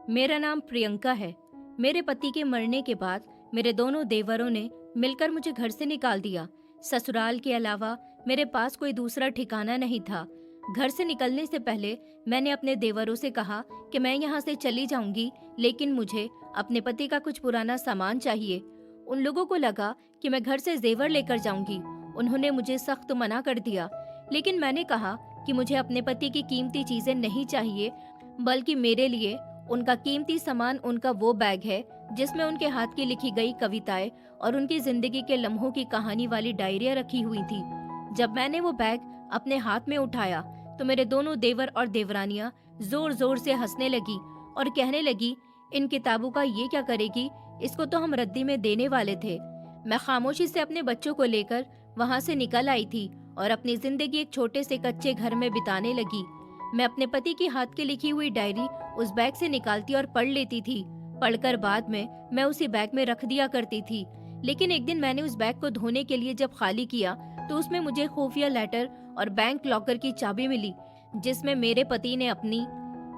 मेरा नाम प्रियंका है। मेरे पति के मरने के बाद मेरे दोनों देवरों ने मिलकर मुझे घर से निकाल दिया। ससुराल के अलावा मेरे पास कोई दूसरा ठिकाना नहीं था। घर से निकलने से पहले मैंने अपने देवरों से कहा कि मैं यहाँ से चली जाऊंगी, लेकिन मुझे अपने पति का कुछ पुराना सामान चाहिए। उन लोगों को लगा कि मैं घर से जेवर लेकर जाऊंगी। उन्होंने मुझे सख्त मना कर दिया, लेकिन मैंने कहा कि मुझे अपने पति की कीमती चीजें नहीं चाहिए, बल्कि मेरे लिए उनका कीमती सामान उनका वो बैग है जिसमें उनके हाथ की लिखी गई कविताएं और उनकी जिंदगी के लम्हों की कहानी वाली डायरिया रखी हुई थी। जब मैंने वो बैग अपने हाथ में उठाया तो मेरे दोनों देवर और देवरानियां जोर जोर से हंसने लगी और कहने लगी, इन किताबों का ये क्या करेगी, इसको तो हम रद्दी में देने वाले थे। मैं खामोशी से अपने बच्चों को लेकर वहां से निकल आई थी और अपनी जिंदगी एक छोटे से कच्चे घर में बिताने लगी। मैं अपने पति की हाथ की लिखी हुई डायरी उस बैग से निकालती और पढ़ लेती थी। पढ़कर बाद में मैं उसी बैग में रख दिया करती थी। लेकिन एक दिन मैंने उस बैग को धोने के लिए जब खाली किया तो उसमें मुझे खुफिया लेटर और बैंक लॉकर की चाबी मिली, जिसमें मेरे पति ने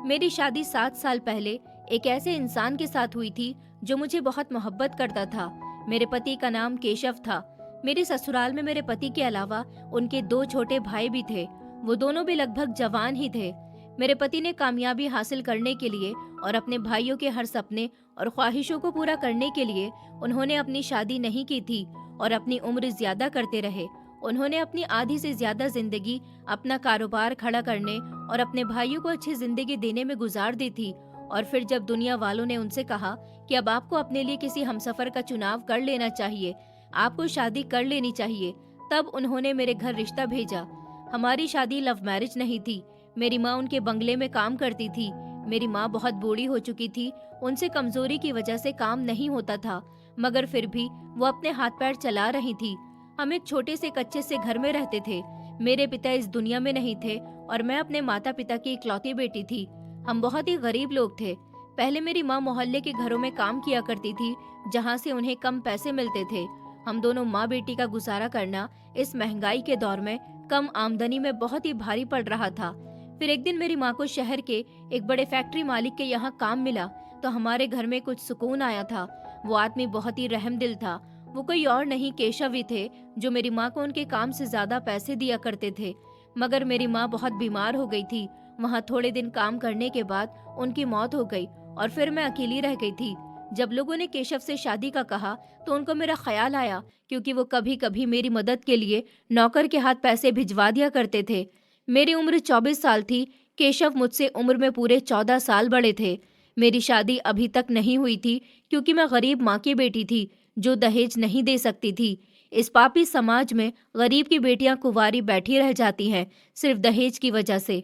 मेरी शादी 7 साल पहले एक ऐसे इंसान के साथ हुई थी जो मुझे बहुत मोहब्बत करता था। मेरे पति का नाम केशव था। मेरे ससुराल में मेरे पति के अलावा उनके 2 छोटे भाई भी थे। वो दोनों भी लगभग जवान ही थे। मेरे पति ने कामयाबी हासिल करने के लिए और अपने भाइयों के हर सपने और ख्वाहिशों को पूरा करने के लिए उन्होंने अपनी शादी नहीं की थी और अपनी उम्र ज्यादा करते रहे। उन्होंने अपनी आधी से ज्यादा जिंदगी अपना कारोबार खड़ा करने और अपने भाइयों को अच्छी जिंदगी देने में गुजार दी थी। और फिर जब दुनिया वालों ने उनसे कहा कि अब आपको अपने लिए किसी हमसफर का चुनाव कर लेना चाहिए, आपको शादी कर लेनी चाहिए, तब उन्होंने मेरे घर रिश्ता भेजा। हमारी शादी लव मैरिज नहीं थी। मेरी माँ उनके बंगले में काम करती थी। मेरी माँ बहुत बूढ़ी हो चुकी थी, उनसे कमजोरी की वजह से काम नहीं होता था, मगर फिर भी वो अपने हाथ पैर चला रही थी। हम एक छोटे से कच्चे से घर में रहते थे। मेरे पिता इस दुनिया में नहीं थे और मैं अपने माता पिता की इकलौती बेटी थी। हम बहुत ही गरीब लोग थे। पहले मेरी माँ मोहल्ले के घरों में काम किया करती थी, जहाँ से उन्हें कम पैसे मिलते थे। हम दोनों माँ बेटी का गुजारा करना इस महंगाई के दौर में कम आमदनी में बहुत ही भारी पड़ रहा था। फिर एक दिन मेरी माँ को शहर के एक बड़े फैक्ट्री मालिक के यहाँ काम मिला तो हमारे घर में कुछ सुकून आया था। वो आदमी बहुत ही रहमदिल था। वो कोई और नहीं, केशव ही थे, जो मेरी माँ को उनके काम से ज्यादा पैसे दिया करते थे। मगर मेरी माँ बहुत बीमार हो गई थी। वहाँ थोड़े दिन काम करने के बाद उनकी मौत हो गई और फिर मैं अकेली रह गई थी। जब लोगों ने केशव से शादी का कहा तो उनको मेरा ख्याल आया, क्योंकि वो कभी कभी मेरी मदद के लिए नौकर के हाथ पैसे भिजवा दिया करते थे। मेरी उम्र 24 साल थी। केशव मुझसे उम्र में पूरे 14 साल बड़े थे। मेरी शादी अभी तक नहीं हुई थी, क्योंकि मैं गरीब माँ की बेटी थी जो दहेज नहीं दे सकती थी। इस पापी समाज में गरीब की बेटियां कुंवारी बैठी रह जाती हैं, सिर्फ दहेज की वजह से।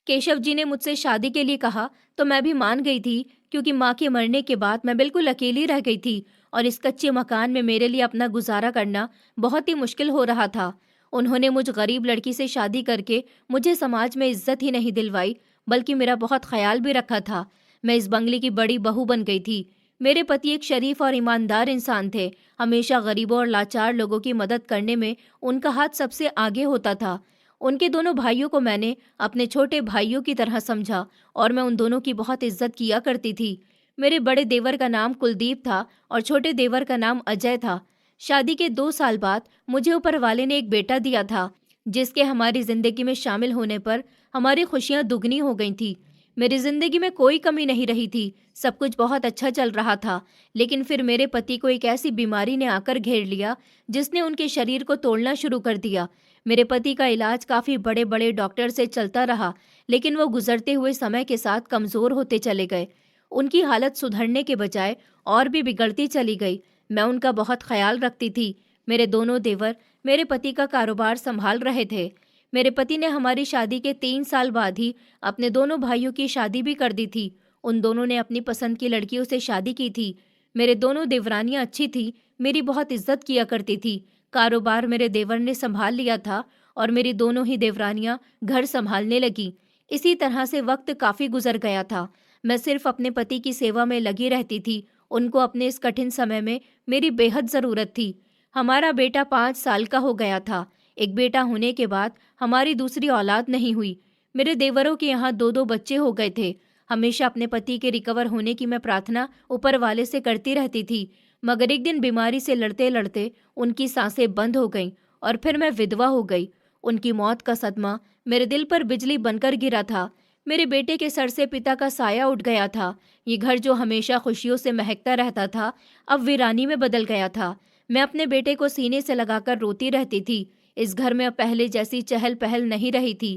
केशव जी ने मुझसे शादी के लिए कहा तो मैं भी मान गई थी, क्योंकि माँ के मरने के बाद मैं बिल्कुल अकेली रह गई थी और इस कच्चे मकान में मेरे लिए अपना गुजारा करना बहुत ही मुश्किल हो रहा था। उन्होंने मुझ गरीब लड़की से शादी करके मुझे समाज में इज्जत ही नहीं दिलवाई, बल्कि मेरा बहुत ख्याल भी रखा था। मैं इस बंगले की बड़ी बहू बन गई थी। मेरे पति एक शरीफ और ईमानदार इंसान थे। हमेशा गरीबों और लाचार लोगों की मदद करने में उनका हाथ सबसे आगे होता था। उनके दोनों भाइयों को मैंने अपने छोटे भाइयों की तरह समझा और मैं उन दोनों की बहुत इज्जत किया करती थी। मेरे बड़े देवर का नाम कुलदीप था और छोटे देवर का नाम अजय था। शादी के 2 साल बाद मुझे ऊपर वाले ने एक बेटा दिया था, जिसके हमारी जिंदगी में शामिल होने पर हमारी खुशियां दुगनी हो गई थी। मेरी जिंदगी में कोई कमी नहीं रही थी, सब कुछ बहुत अच्छा चल रहा था। लेकिन फिर मेरे पति को एक ऐसी बीमारी ने आकर घेर लिया जिसने उनके शरीर को तोड़ना शुरू कर दिया। मेरे पति का इलाज काफी बड़े बड़े डॉक्टर से चलता रहा, लेकिन वो गुजरते हुए समय के साथ कमजोर होते चले गए। उनकी हालत सुधरने के बजाय और भी बिगड़ती चली गई। मैं उनका बहुत ख्याल रखती थी। मेरे दोनों देवर मेरे पति का कारोबार संभाल रहे थे। मेरे पति ने हमारी शादी के 3 साल बाद ही अपने दोनों भाइयों की शादी भी कर दी थी। उन दोनों ने अपनी पसंद की लड़कियों से शादी की थी। मेरे दोनों देवरानियां अच्छी थी, मेरी बहुत इज्जत किया करती थी। कारोबार मेरे देवर ने संभाल लिया था और मेरी दोनों ही देवरानियां घर संभालने लगी। इसी तरह से वक्त काफी गुजर गया था। मैं सिर्फ अपने पति की सेवा में लगी रहती थी। उनको अपने इस कठिन समय में मेरी बेहद जरूरत थी। हमारा बेटा 5 साल का हो गया था। एक बेटा होने के बाद हमारी दूसरी औलाद नहीं हुई। मेरे देवरों के यहाँ 2-2 बच्चे हो गए थे। हमेशा अपने पति के रिकवर होने की मैं प्रार्थना ऊपर वाले से करती रहती थी, मगर एक दिन बीमारी से लड़ते लड़ते उनकी सांसें बंद हो गईं और फिर मैं विधवा हो गई। उनकी मौत का सदमा मेरे दिल पर बिजली बनकर गिरा था। मेरे बेटे के सर से पिता का साया उठ गया था। ये घर जो हमेशा खुशियों से महकता रहता था, अब वीरानी में बदल गया था। मैं अपने बेटे को सीने से लगाकर रोती रहती थी। इस घर में अब पहले जैसी चहल पहल नहीं रही थी।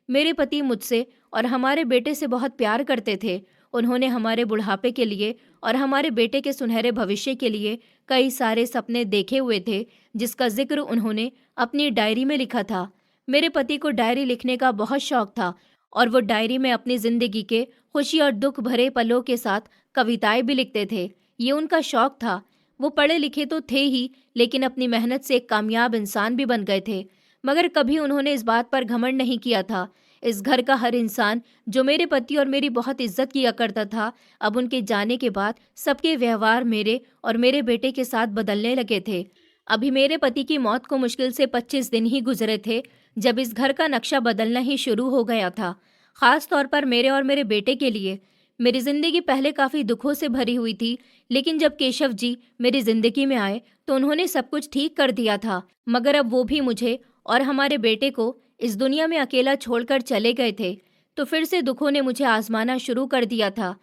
मेरे पति मुझसे और हमारे बेटे से बहुत प्यार करते थे। उन्होंने हमारे बुढ़ापे के लिए और हमारे बेटे के सुनहरे भविष्य के लिए कई सारे सपने देखे हुए थे, जिसका जिक्र उन्होंने अपनी डायरी में लिखा था। मेरे पति को डायरी लिखने का बहुत शौक था और वो डायरी में अपनी जिंदगी के खुशी और दुख भरे पलों के साथ कविताएं भी लिखते थे। ये उनका शौक था। वो पढ़े लिखे तो थे ही, लेकिन अपनी मेहनत से एक कामयाब इंसान भी बन गए थे। मगर कभी उन्होंने इस बात पर घमंड नहीं किया था। इस घर का हर इंसान जो मेरे पति और मेरी बहुत इज्जत किया करता था, अब उनके जाने के बाद सबके व्यवहार मेरे और मेरे बेटे के साथ बदलने लगे थे। अभी मेरे पति की मौत को मुश्किल से 25 दिन ही गुजरे थे जब इस घर का नक्शा बदलना ही शुरू हो गया था, खास तौर पर मेरे और मेरे बेटे के लिए। मेरी जिंदगी पहले काफी दुखों से भरी हुई थी, लेकिन जब केशव जी मेरी जिंदगी में आए तो उन्होंने सब कुछ ठीक कर दिया था। मगर अब वो भी मुझे और हमारे बेटे को इस दुनिया में अकेला छोड़कर चले गए थे, तो फिर से दुखों ने मुझे आजमाना शुरू कर दिया था।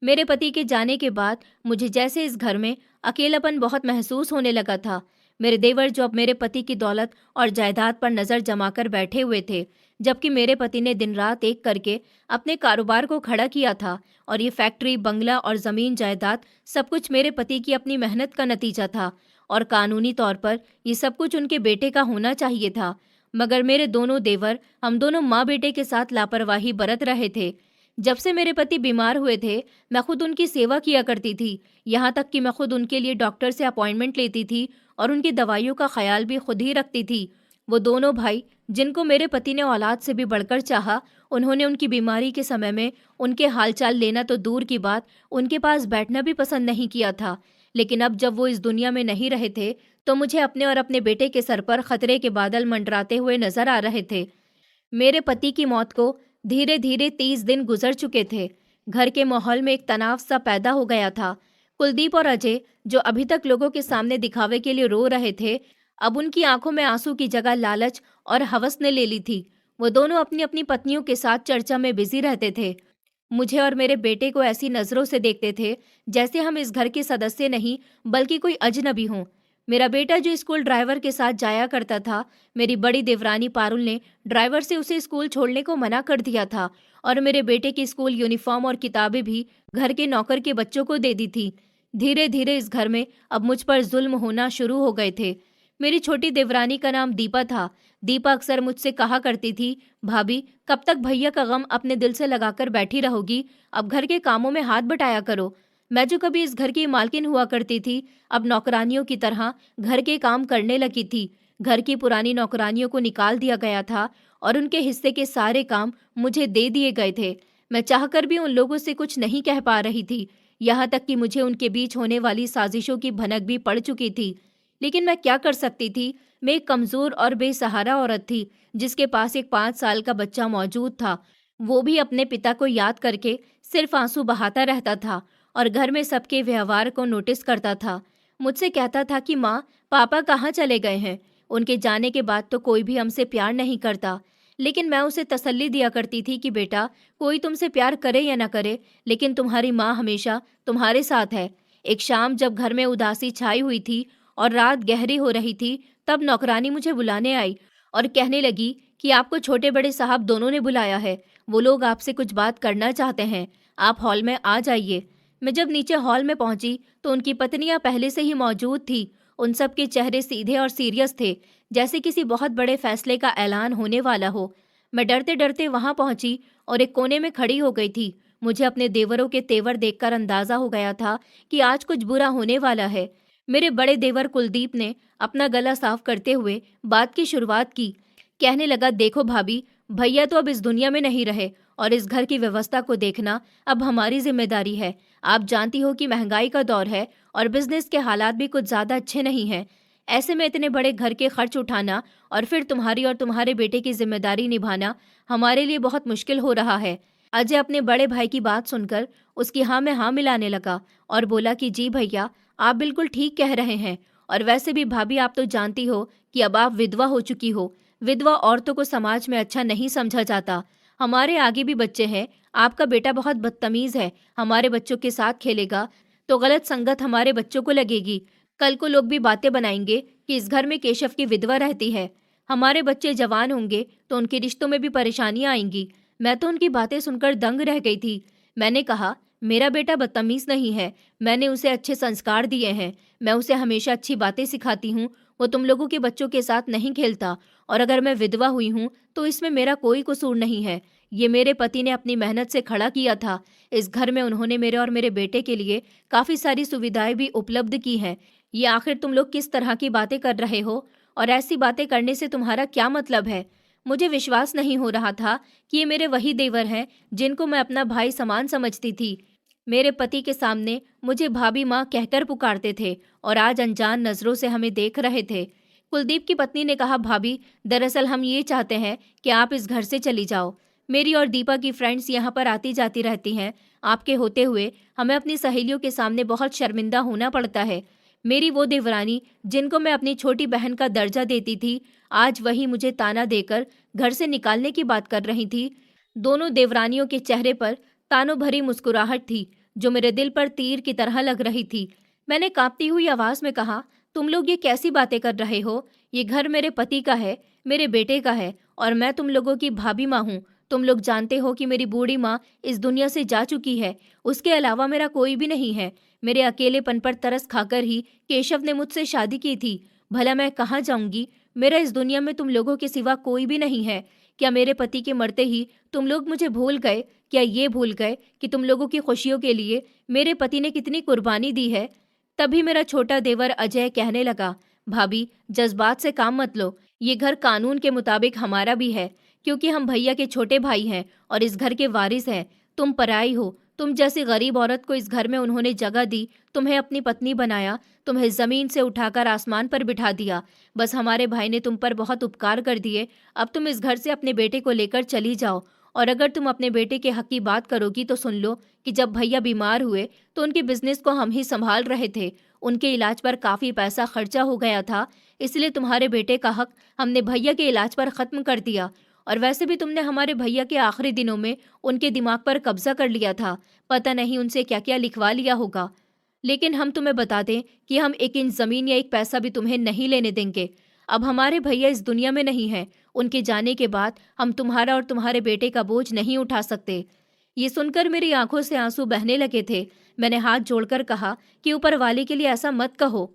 मेरे पति के जाने के बाद मुझे जैसे इस घर में अकेलापन बहुत महसूस होने लगा था। मेरे देवर जो अब मेरे पति की दौलत और जायदाद पर नजर जमाकर बैठे हुए थे, जबकि मेरे पति ने दिन रात एक करके अपने कारोबार को खड़ा किया था, और ये फैक्ट्री, बंगला और जमीन जायदाद सब कुछ मेरे पति की अपनी मेहनत का नतीजा था, और कानूनी तौर पर ये सब कुछ उनके बेटे का होना चाहिए था। मगर मेरे दोनों देवर, हम दोनों माँ बेटे के साथ लापरवाही बरत रहे थे। जब से मेरे पति बीमार हुए थे, मैं खुद उनकी सेवा किया करती थी। यहाँ तक कि मैं खुद उनके लिए डॉक्टर से अपॉइंटमेंट लेती थी और उनकी दवाइयों का ख्याल भी खुद ही रखती थी। वो दोनों भाई, जिनको मेरे पति ने औलाद से भी बढ़कर चाहा, उन्होंने उनकी बीमारी के समय में उनके हालचाल लेना तो दूर की बात, उनके पास बैठना भी पसंद नहीं किया था। लेकिन अब जब वो इस दुनिया में नहीं रहे थे, तो मुझे अपने और अपने बेटे के सर पर खतरे के बादल मंडराते हुए नजर आ रहे थे। मेरे पति की मौत को धीरे धीरे 30 दिन गुजर चुके थे। घर के माहौल में एक तनाव सा पैदा हो गया था। कुलदीप और अजय, जो अभी तक लोगों के सामने दिखावे के लिए रो रहे थे, अब उनकी आंखों में आंसू की जगह लालच और हवस ने ले ली थी। वो दोनों अपनी अपनी पत्नियों के साथ चर्चा में बिजी रहते थे। मुझे और मेरे बेटे को ऐसी नजरों से देखते थे जैसे हम इस घर के सदस्य नहीं, बल्कि कोई अजनबी हों। मेरा बेटा जो स्कूल ड्राइवर के साथ जाया करता था, मेरी बड़ी देवरानी पारुल ने ड्राइवर से उसे स्कूल छोड़ने को मना कर दिया था, और मेरे बेटे की स्कूल यूनिफॉर्म और किताबें भी घर के नौकर के बच्चों को दे दी थी। धीरे धीरे इस घर में अब मुझ पर जुल्म होना शुरू हो गए थे। मेरी छोटी देवरानी का नाम दीपा था। दीपा अक्सर मुझसे कहा करती थी, भाभी, कब तक भैया का गम अपने दिल से लगाकर बैठी रहोगी? अब घर के कामों में हाथ बटाया करो। मैं जो कभी इस घर की मालकिन हुआ करती थी, अब नौकरानियों की तरह घर के काम करने लगी थी। घर की पुरानी नौकरानियों को निकाल दिया गया था और उनके हिस्से के सारे काम मुझे दे दिए गए थे। मैं चाहकर भी उन लोगों से कुछ नहीं कह पा रही थी। यहाँ तक कि मुझे उनके बीच होने वाली साजिशों की भनक भी पड़ चुकी थी। लेकिन मैं क्या कर सकती थी? मैं एक कमजोर और बेसहारा औरत थी, जिसके पास एक 5 साल का बच्चा मौजूद था। वो भी अपने पिता को याद करके सिर्फ आंसू बहाता रहता था और घर में सबके व्यवहार को नोटिस करता था। मुझसे कहता था कि माँ, पापा कहाँ चले गए हैं? उनके जाने के बाद तो कोई भी हमसे प्यार नहीं करता। लेकिन मैं उसे तसल्ली दिया करती थी कि बेटा, कोई तुमसे प्यार करे या ना करे, लेकिन तुम्हारी माँ हमेशा तुम्हारे साथ है। एक शाम जब घर में उदासी छाई हुई थी और रात गहरी हो रही थी, तब नौकरानी मुझे बुलाने आई और कहने लगी कि आपको छोटे बड़े साहब दोनों ने बुलाया है। वो लोग आपसे कुछ बात करना चाहते हैं, आप हॉल में आ जाइए। मैं जब नीचे हॉल में पहुंची तो उनकी पत्नियां पहले से ही मौजूद थी। उन सब के चेहरे सीधे और सीरियस थे, जैसे किसी बहुत बड़े फैसले का ऐलान होने वाला हो। मैं डरते डरते वहां पहुंची और एक कोने में खड़ी हो गई थी। मुझे अपने देवरों के तेवर देखकर अंदाजा हो गया था कि आज कुछ बुरा होने वाला है। मेरे बड़े देवर कुलदीप ने अपना गला साफ करते हुए बात की शुरुआत की। कहने लगा, देखो भाभी, भैया तो अब इस दुनिया में नहीं रहे और इस घर की व्यवस्था को देखना अब हमारी जिम्मेदारी है। आप जानती हो कि महंगाई का दौर है और बिजनेस के हालात भी कुछ ज्यादा अच्छे नहीं हैं। ऐसे में इतने बड़े घर के खर्च उठाना और फिर तुम्हारी और तुम्हारे बेटे की जिम्मेदारी निभाना हमारे लिए बहुत मुश्किल हो रहा है। अजय अपने बड़े भाई की बात सुनकर उसकी हाँ में हाँ मिलाने लगा और बोला कि जी भैया, आप बिल्कुल ठीक कह रहे हैं। और वैसे भी भाभी, आप तो जानती हो कि अब आप विधवा हो चुकी हो। विधवा औरतों को समाज में अच्छा नहीं समझा जाता। हमारे आगे भी बच्चे हैं। आपका बेटा बहुत बदतमीज है, हमारे बच्चों के साथ खेलेगा तो गलत संगत हमारे बच्चों को लगेगी। कल को लोग भी बातें बनाएंगे कि इस घर में केशव की विधवा रहती है। हमारे बच्चे जवान होंगे तो उनके रिश्तों में भी परेशानियां आएंगी। मैं तो उनकी बातें सुनकर दंग रह गई थी। मैंने कहा, मेरा बेटा बदतमीज नहीं है, मैंने उसे अच्छे संस्कार दिए हैं। मैं उसे हमेशा अच्छी बातें सिखाती हूँ। वो तुम लोगों के बच्चों के साथ नहीं खेलता। और अगर मैं विधवा हुई हूँ तो इसमें मेरा कोई कसूर नहीं है। ये मेरे पति ने अपनी मेहनत से खड़ा किया था। इस घर में उन्होंने मेरे और मेरे बेटे के लिए काफी सारी सुविधाएं भी उपलब्ध की हैं। ये आखिर तुम लोग किस तरह की बातें कर रहे हो? और ऐसी बातें करने से तुम्हारा क्या मतलब है? मुझे विश्वास नहीं हो रहा था कि ये मेरे वही देवर हैं जिनको मैं अपना भाई समान समझती थी। मेरे पति के सामने मुझे भाभी माँ कहकर पुकारते थे और आज अनजान नजरों से हमें देख रहे थे। कुलदीप की पत्नी ने कहा, भाभी, दरअसल हम ये चाहते हैं कि आप इस घर से चली जाओ। मेरी और दीपा की फ्रेंड्स यहाँ पर आती जाती रहती हैं। आपके होते हुए हमें अपनी सहेलियों के सामने बहुत शर्मिंदा होना पड़ता है। मेरी वो देवरानी जिनको मैं अपनी छोटी बहन का दर्जा देती थी, आज वही मुझे ताना देकर घर से निकालने की बात कर रही थी। दोनों देवरानियों के चेहरे पर तानों भरी मुस्कुराहट थी जो मेरे दिल पर तीर की तरह लग रही थी। मैंने कांपती हुई आवाज में कहा, तुम लोग ये कैसी बातें कर रहे हो? ये घर मेरे पति का है, मेरे बेटे का है, और मैं तुम लोगों की भाभी माँ हूँ। तुम लोग जानते हो कि मेरी बूढ़ी माँ इस दुनिया से जा चुकी है। उसके अलावा मेरा कोई भी नहीं है। मेरे अकेलेपन पर तरस खाकर ही केशव ने मुझसे शादी की थी। भला मैं कहाँ जाऊंगी? मेरा इस दुनिया में तुम लोगों के सिवा कोई भी नहीं है। क्या मेरे पति के मरते ही तुम लोग मुझे भूल गए? क्या ये भूल गए कि तुम लोगों की खुशियों के लिए मेरे पति ने कितनी कुर्बानी दी है? तभी मेरा छोटा देवर अजय कहने लगा, भाभी, जज्बात से काम मत लो। ये घर कानून के मुताबिक हमारा भी है, क्योंकि हम भैया के छोटे भाई हैं और इस घर के वारिस हैं। तुम पराई हो। तुम जैसी गरीब औरत को इस घर में उन्होंने जगह दी, तुम्हें अपनी पत्नी बनाया, तुम्हें जमीन से उठाकर आसमान पर बिठा दिया। बस हमारे भाई ने तुम पर बहुत उपकार कर दिए। अब तुम इस घर से अपने बेटे को लेकर चली जाओ। और अगर तुम अपने बेटे के हक की बात करोगी तो सुन लो कि जब भैया बीमार हुए तो उनके बिजनेस को हम ही संभाल रहे थे। उनके इलाज पर काफी पैसा खर्चा हो गया था, इसलिए तुम्हारे बेटे का हक हमने भैया के इलाज पर खत्म कर दिया। और वैसे भी तुमने हमारे भैया के आखिरी दिनों में उनके दिमाग पर कब्जा कर लिया था। पता नहीं उनसे क्या क्या लिखवा लिया होगा। लेकिन हम तुम्हें बता दें कि हम एक इंच जमीन या एक पैसा भी तुम्हें नहीं लेने देंगे। अब हमारे भैया इस दुनिया में नहीं है। उनके जाने के बाद हम तुम्हारा और तुम्हारे बेटे का बोझ नहीं उठा सकते। ये सुनकर मेरी आंखों से आंसू बहने लगे थे। मैंने हाथ जोड़कर कहा कि ऊपर वाले के लिए ऐसा मत कहो।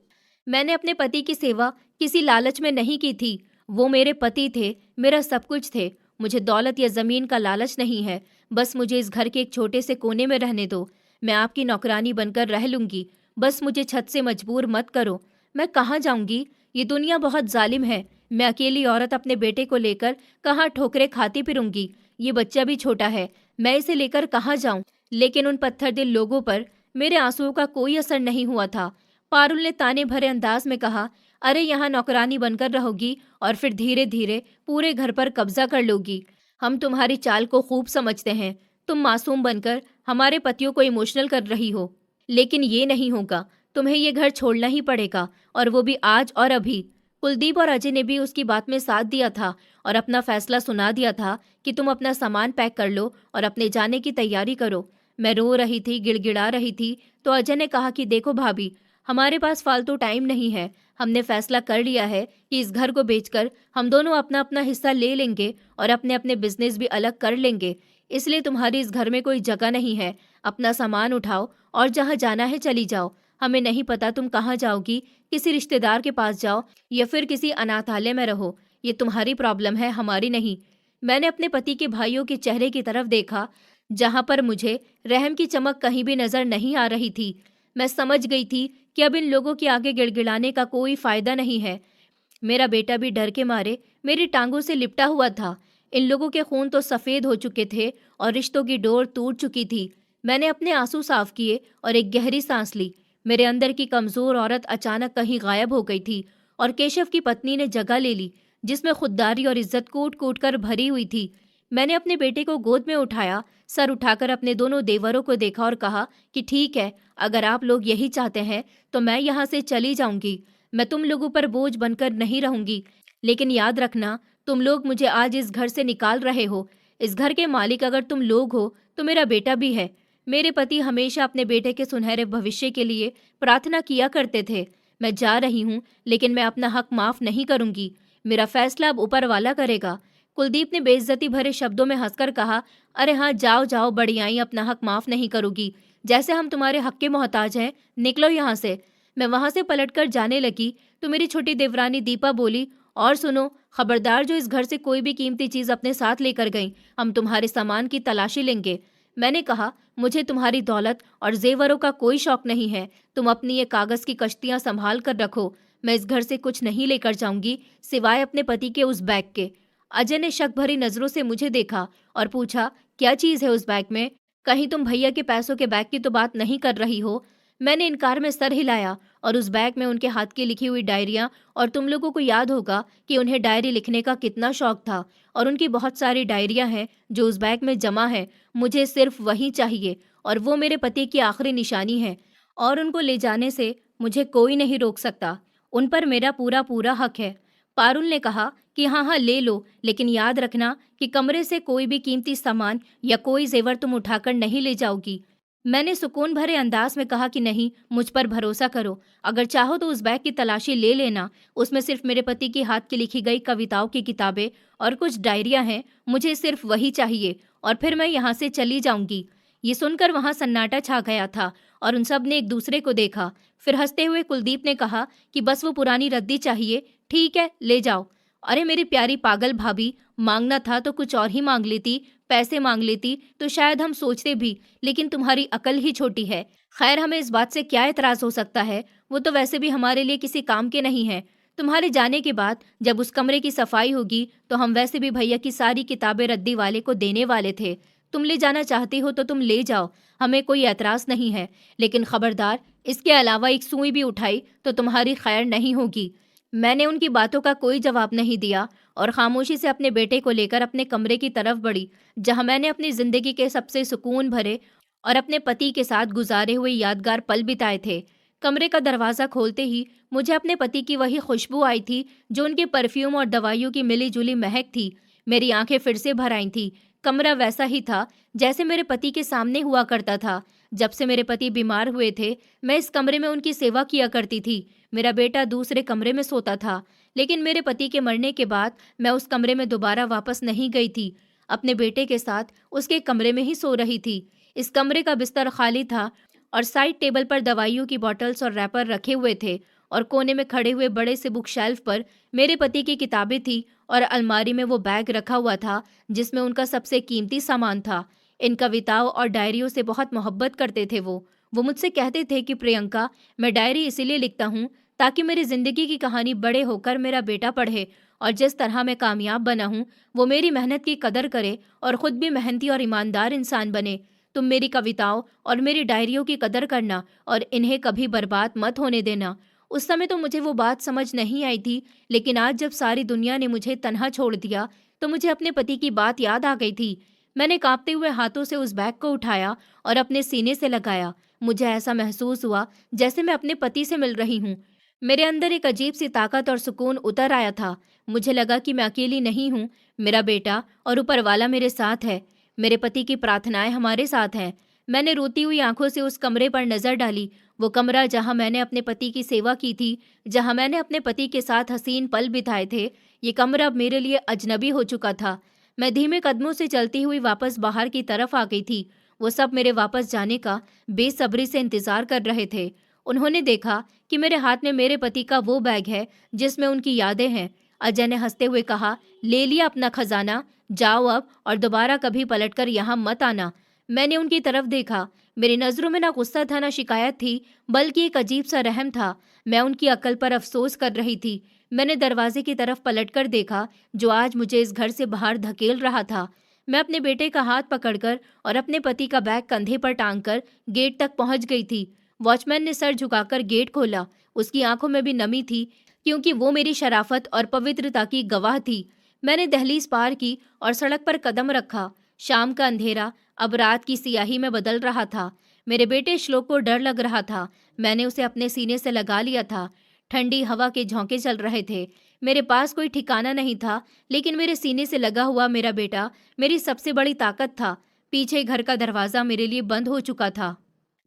मैंने अपने पति की सेवा किसी लालच में नहीं की थी। वो मेरे पति थे, मेरा सब कुछ थे। मुझे दौलत या जमीन का लालच नहीं है। बस मुझे इस घर के एक छोटे से कोने में रहने दो। मैं आपकी नौकरानी बनकर रह लूंगी। बस मुझे छत से मजबूर मत करो। मैं कहाँ जाऊंगी? ये दुनिया बहुत जालिम है। मैं अकेली औरत अपने बेटे को लेकर कहाँ ठोकरे खाती फिरूंगी? ये बच्चा भी छोटा है, मैं इसे लेकर कहाँ जाऊं? लेकिन उन पत्थर दिल लोगों पर मेरे आंसुओं का कोई असर नहीं हुआ था। पारुल ने ताने भरे अंदाज में कहा, अरे यहाँ नौकरानी बनकर रहोगी और फिर धीरे धीरे पूरे घर पर कब्जा कर लोगी। हम तुम्हारी चाल को खूब समझते हैं। तुम मासूम बनकर हमारे पतियों को इमोशनल कर रही हो, लेकिन ये नहीं होगा। तुम्हें ये घर छोड़ना ही पड़ेगा, और वो भी आज और अभी। कुलदीप और अजय ने भी उसकी बात में साथ दिया था और अपना फैसला सुना दिया था कि तुम अपना सामान पैक कर लो और अपने जाने की तैयारी करो। मैं रो रही थी, गिड़गिड़ा रही थी, तो अजय ने कहा कि देखो भाभी, हमारे पास फालतू टाइम नहीं है। हमने फैसला कर लिया है कि इस घर को बेचकर हम दोनों अपना अपना हिस्सा ले लेंगे और अपने अपने बिजनेस भी अलग कर लेंगे। इसलिए तुम्हारी इस घर में कोई जगह नहीं है। अपना सामान उठाओ और जहाँ जाना है चली जाओ। हमें नहीं पता तुम कहाँ जाओगी, किसी रिश्तेदार के पास जाओ या फिर किसी अनाथालय में रहो। ये तुम्हारी प्रॉब्लम है, हमारी नहीं। मैंने अपने पति के भाइयों के चेहरे की तरफ देखा, जहां पर मुझे रहम की चमक कहीं भी नजर नहीं आ रही थी। मैं समझ गई थी कि अब इन लोगों के आगे गिड़गिड़ाने का कोई फायदा नहीं है। मेरा बेटा भी डर के मारे मेरी टांगों से लिपटा हुआ था। इन लोगों के खून तो सफेद हो चुके थे और रिश्तों की डोर टूट चुकी थी। मैंने अपने आंसू साफ किए और एक गहरी सांस ली। मेरे अंदर की कमजोर औरत अचानक कहीं गायब हो गई थी और केशव की पत्नी ने जगह ले ली, जिसमें खुददारी और इज्जत कूट कूट कर भरी हुई थी। मैंने अपने बेटे को गोद में उठाया, सर उठाकर अपने दोनों देवरों को देखा और कहा कि ठीक है, अगर आप लोग यही चाहते हैं तो मैं यहाँ से चली जाऊंगी। मैं तुम लोगों पर बोझ बनकर नहीं रहूंगी, लेकिन याद रखना, तुम लोग मुझे आज इस घर से निकाल रहे हो। इस घर के मालिक अगर तुम लोग हो तो मेरा बेटा भी है। मेरे पति हमेशा अपने बेटे के सुनहरे भविष्य के लिए प्रार्थना किया करते थे। मैं जा रही हूँ, लेकिन मैं अपना हक माफ नहीं करूंगी। मेरा फैसला अब ऊपर वाला करेगा। कुलदीप ने बेइज्जती भरे शब्दों में हंसकर कहा, अरे हाँ, जाओ जाओ बढ़ियाई, अपना हक माफ नहीं करूंगी। जैसे हम तुम्हारे हक के मोहताज हैं, निकलो यहाँ से। मैं वहां से पलटकर जाने लगी तो मेरी छोटी देवरानी दीपा बोली, और सुनो, खबरदार, जो इस घर से कोई भी कीमती चीज अपने साथ लेकर गई, हम तुम्हारे सामान की तलाशी लेंगे। मैंने कहा, मुझे तुम्हारी दौलत और जेवरों का कोई शौक नहीं है। तुम अपनी ये कागज की कश्तियां संभाल कर रखो। मैं इस घर से कुछ नहीं लेकर जाऊंगी सिवाय अपने पति के उस बैग के। अजय ने शक भरी नजरों से मुझे देखा और पूछा, क्या चीज है उस बैग में? कहीं तुम भैया के पैसों के बैग की तो बात नहीं कर रही हो? मैंने इनकार में सर हिलाया और उस बैग में उनके हाथ की लिखी हुई डायरियां, और तुम लोगों को याद होगा कि उन्हें डायरी लिखने का कितना शौक था, और उनकी बहुत सारी डायरियां हैं जो उस बैग में जमा है। मुझे सिर्फ वही चाहिए, और वो मेरे पति की आखिरी निशानी है, और उनको ले जाने से मुझे कोई नहीं रोक सकता। उन पर मेरा पूरा पूरा हक है। पारुल ने कहा कि हाँ हाँ, ले लो, लेकिन याद रखना कि कमरे से कोई भी कीमती सामान या कोई जेवर तुम उठाकर नहीं ले जाओगी। मैंने सुकून भरे अंदाज में कहा कि नहीं, मुझ पर भरोसा करो। अगर चाहो तो उस बैग की तलाशी ले लेना। उसमें सिर्फ मेरे पति के हाथ की लिखी गई कविताओं की किताबें और कुछ डायरियां हैं। मुझे सिर्फ वही चाहिए, और फिर मैं यहाँ से चली जाऊंगी। ये सुनकर वहां सन्नाटा छा गया था और उन सब ने एक दूसरे को देखा। फिर हंसते हुए कुलदीप ने कहा कि बस वो पुरानी रद्दी चाहिए। ठीक है, ले जाओ। अरे मेरी प्यारी पागल भाभी, मांगना था तो कुछ और ही मांग लेती। पैसे मांग लेती तो शायद हम सोचते भी, लेकिन तुम्हारी अकल ही छोटी है। खैर, हमें इस बात से क्या एतराज हो सकता है? वो तो वैसे भी हमारे लिए किसी काम के नहीं है। तुम्हारे जाने के बाद जब उस कमरे की सफाई होगी तो हम वैसे भी भैया की सारी किताबें रद्दी वाले को देने वाले थे। तुम ले जाना चाहती हो तो तुम ले जाओ, हमें कोई एतराज नहीं है। लेकिन खबरदार, इसके अलावा एक सुई भी उठाई तो तुम्हारी खैर नहीं होगी। मैंने उनकी बातों का कोई जवाब नहीं दिया और खामोशी से अपने बेटे को लेकर अपने कमरे की तरफ बढ़ी, जहां मैंने अपनी जिंदगी के सबसे सुकून भरे और अपने पति के साथ गुजारे हुए यादगार पल बिताए थे। कमरे का दरवाज़ा खोलते ही मुझे अपने पति की वही खुशबू आई थी जो उनके परफ्यूम और दवाइयों की मिली जुली महक थी। मेरी आंखें फिर से भर आई थीं। कमरा वैसा ही था जैसे मेरे पति के सामने हुआ करता था। जब से मेरे पति बीमार हुए थे, मैं इस कमरे में उनकी सेवा किया करती थी। मेरा बेटा दूसरे कमरे में सोता था, लेकिन मेरे पति के मरने के बाद मैं उस कमरे में दोबारा वापस नहीं गई थी। अपने बेटे के साथ उसके कमरे में ही सो रही थी। इस कमरे का बिस्तर खाली था और साइड टेबल पर दवाइयों की बॉटल्स और रैपर रखे हुए थे, और कोने में खड़े हुए बड़े से बुक शेल्फ पर मेरे पति की किताबें थी, और अलमारी में वो बैग रखा हुआ था जिसमें उनका सबसे कीमती सामान था। इन कविताओं और डायरियों से बहुत मोहब्बत करते थे वो मुझसे कहते थे कि प्रियंका, मैं डायरी इसीलिए लिखता हूँ ताकि मेरी जिंदगी की कहानी बड़े होकर मेरा बेटा पढ़े, और जिस तरह मैं कामयाब बना हूँ वो मेरी मेहनत की कदर करे और खुद भी मेहनती और ईमानदार इंसान बने। तुम मेरी कविताओं और मेरी डायरियों की कदर करना और इन्हें कभी बर्बाद मत होने देना। उस समय तो मुझे वो बात समझ नहीं आई थी, लेकिन आज जब सारी दुनिया ने मुझे तन्हा छोड़ दिया तो मुझे अपने पति की बात याद आ गई थी। मैंने कांपते हुए हाथों से उस बैग को उठाया और अपने सीने से लगाया। मुझे ऐसा महसूस हुआ जैसे मैं अपने पति से मिल रही हूँ। मेरे अंदर एक अजीब सी ताकत और सुकून उतर आया था। मुझे लगा कि मैं अकेली नहीं हूँ, मेरा बेटा और ऊपर वाला मेरे साथ है। मेरे पति की प्रार्थनाएं हमारे साथ हैं। मैंने रोती हुई आंखों से उस कमरे पर नजर डाली, वो कमरा जहां मैंने अपने पति की सेवा की थी, जहां मैंने अपने पति के साथ हसीन पल बिताए थे। ये कमरा अब मेरे लिए अजनबी हो चुका था। मैं धीमे कदमों से चलती हुई वापस बाहर की तरफ आ गई थी। वो सब मेरे वापस जाने का बेसब्री से इंतजार कर रहे थे। उन्होंने देखा कि मेरे हाथ में मेरे पति का वो बैग है जिसमें उनकी यादें हैं। अजय ने हंसते हुए कहा, ले लिया अपना खजाना, जाओ अब और दोबारा कभी पलटकर यहाँ मत आना। मैंने उनकी तरफ देखा। मेरी नजरों में ना गुस्सा था ना शिकायत थी, बल्कि एक अजीब सा रहम था। मैं उनकी अक्ल पर अफसोस कर रही थी। मैंने दरवाजे की तरफ पलटकर देखा जो आज मुझे इस घर से बाहर धकेल रहा था। मैं अपने बेटे का हाथ पकड़कर और अपने पति का बैग कंधे पर टांगकर गेट तक पहुंच गई थी। वॉचमैन ने सर झुकाकर गेट खोला। उसकी आंखों में भी नमी थी, क्योंकि वो मेरी शराफत और पवित्रता की गवाह थी। मैंने दहलीज पार की और सड़क पर कदम रखा। शाम का अंधेरा अब रात की सियाही में बदल रहा था। मेरे बेटे श्लोक को डर लग रहा था। मैंने उसे अपने सीने से लगा लिया था। ठंडी हवा के झोंके चल रहे थे। मेरे पास कोई ठिकाना नहीं था, लेकिन मेरे सीने से लगा हुआ मेरा बेटा मेरी सबसे बड़ी ताकत था। पीछे घर का दरवाजा मेरे लिए बंद हो चुका था,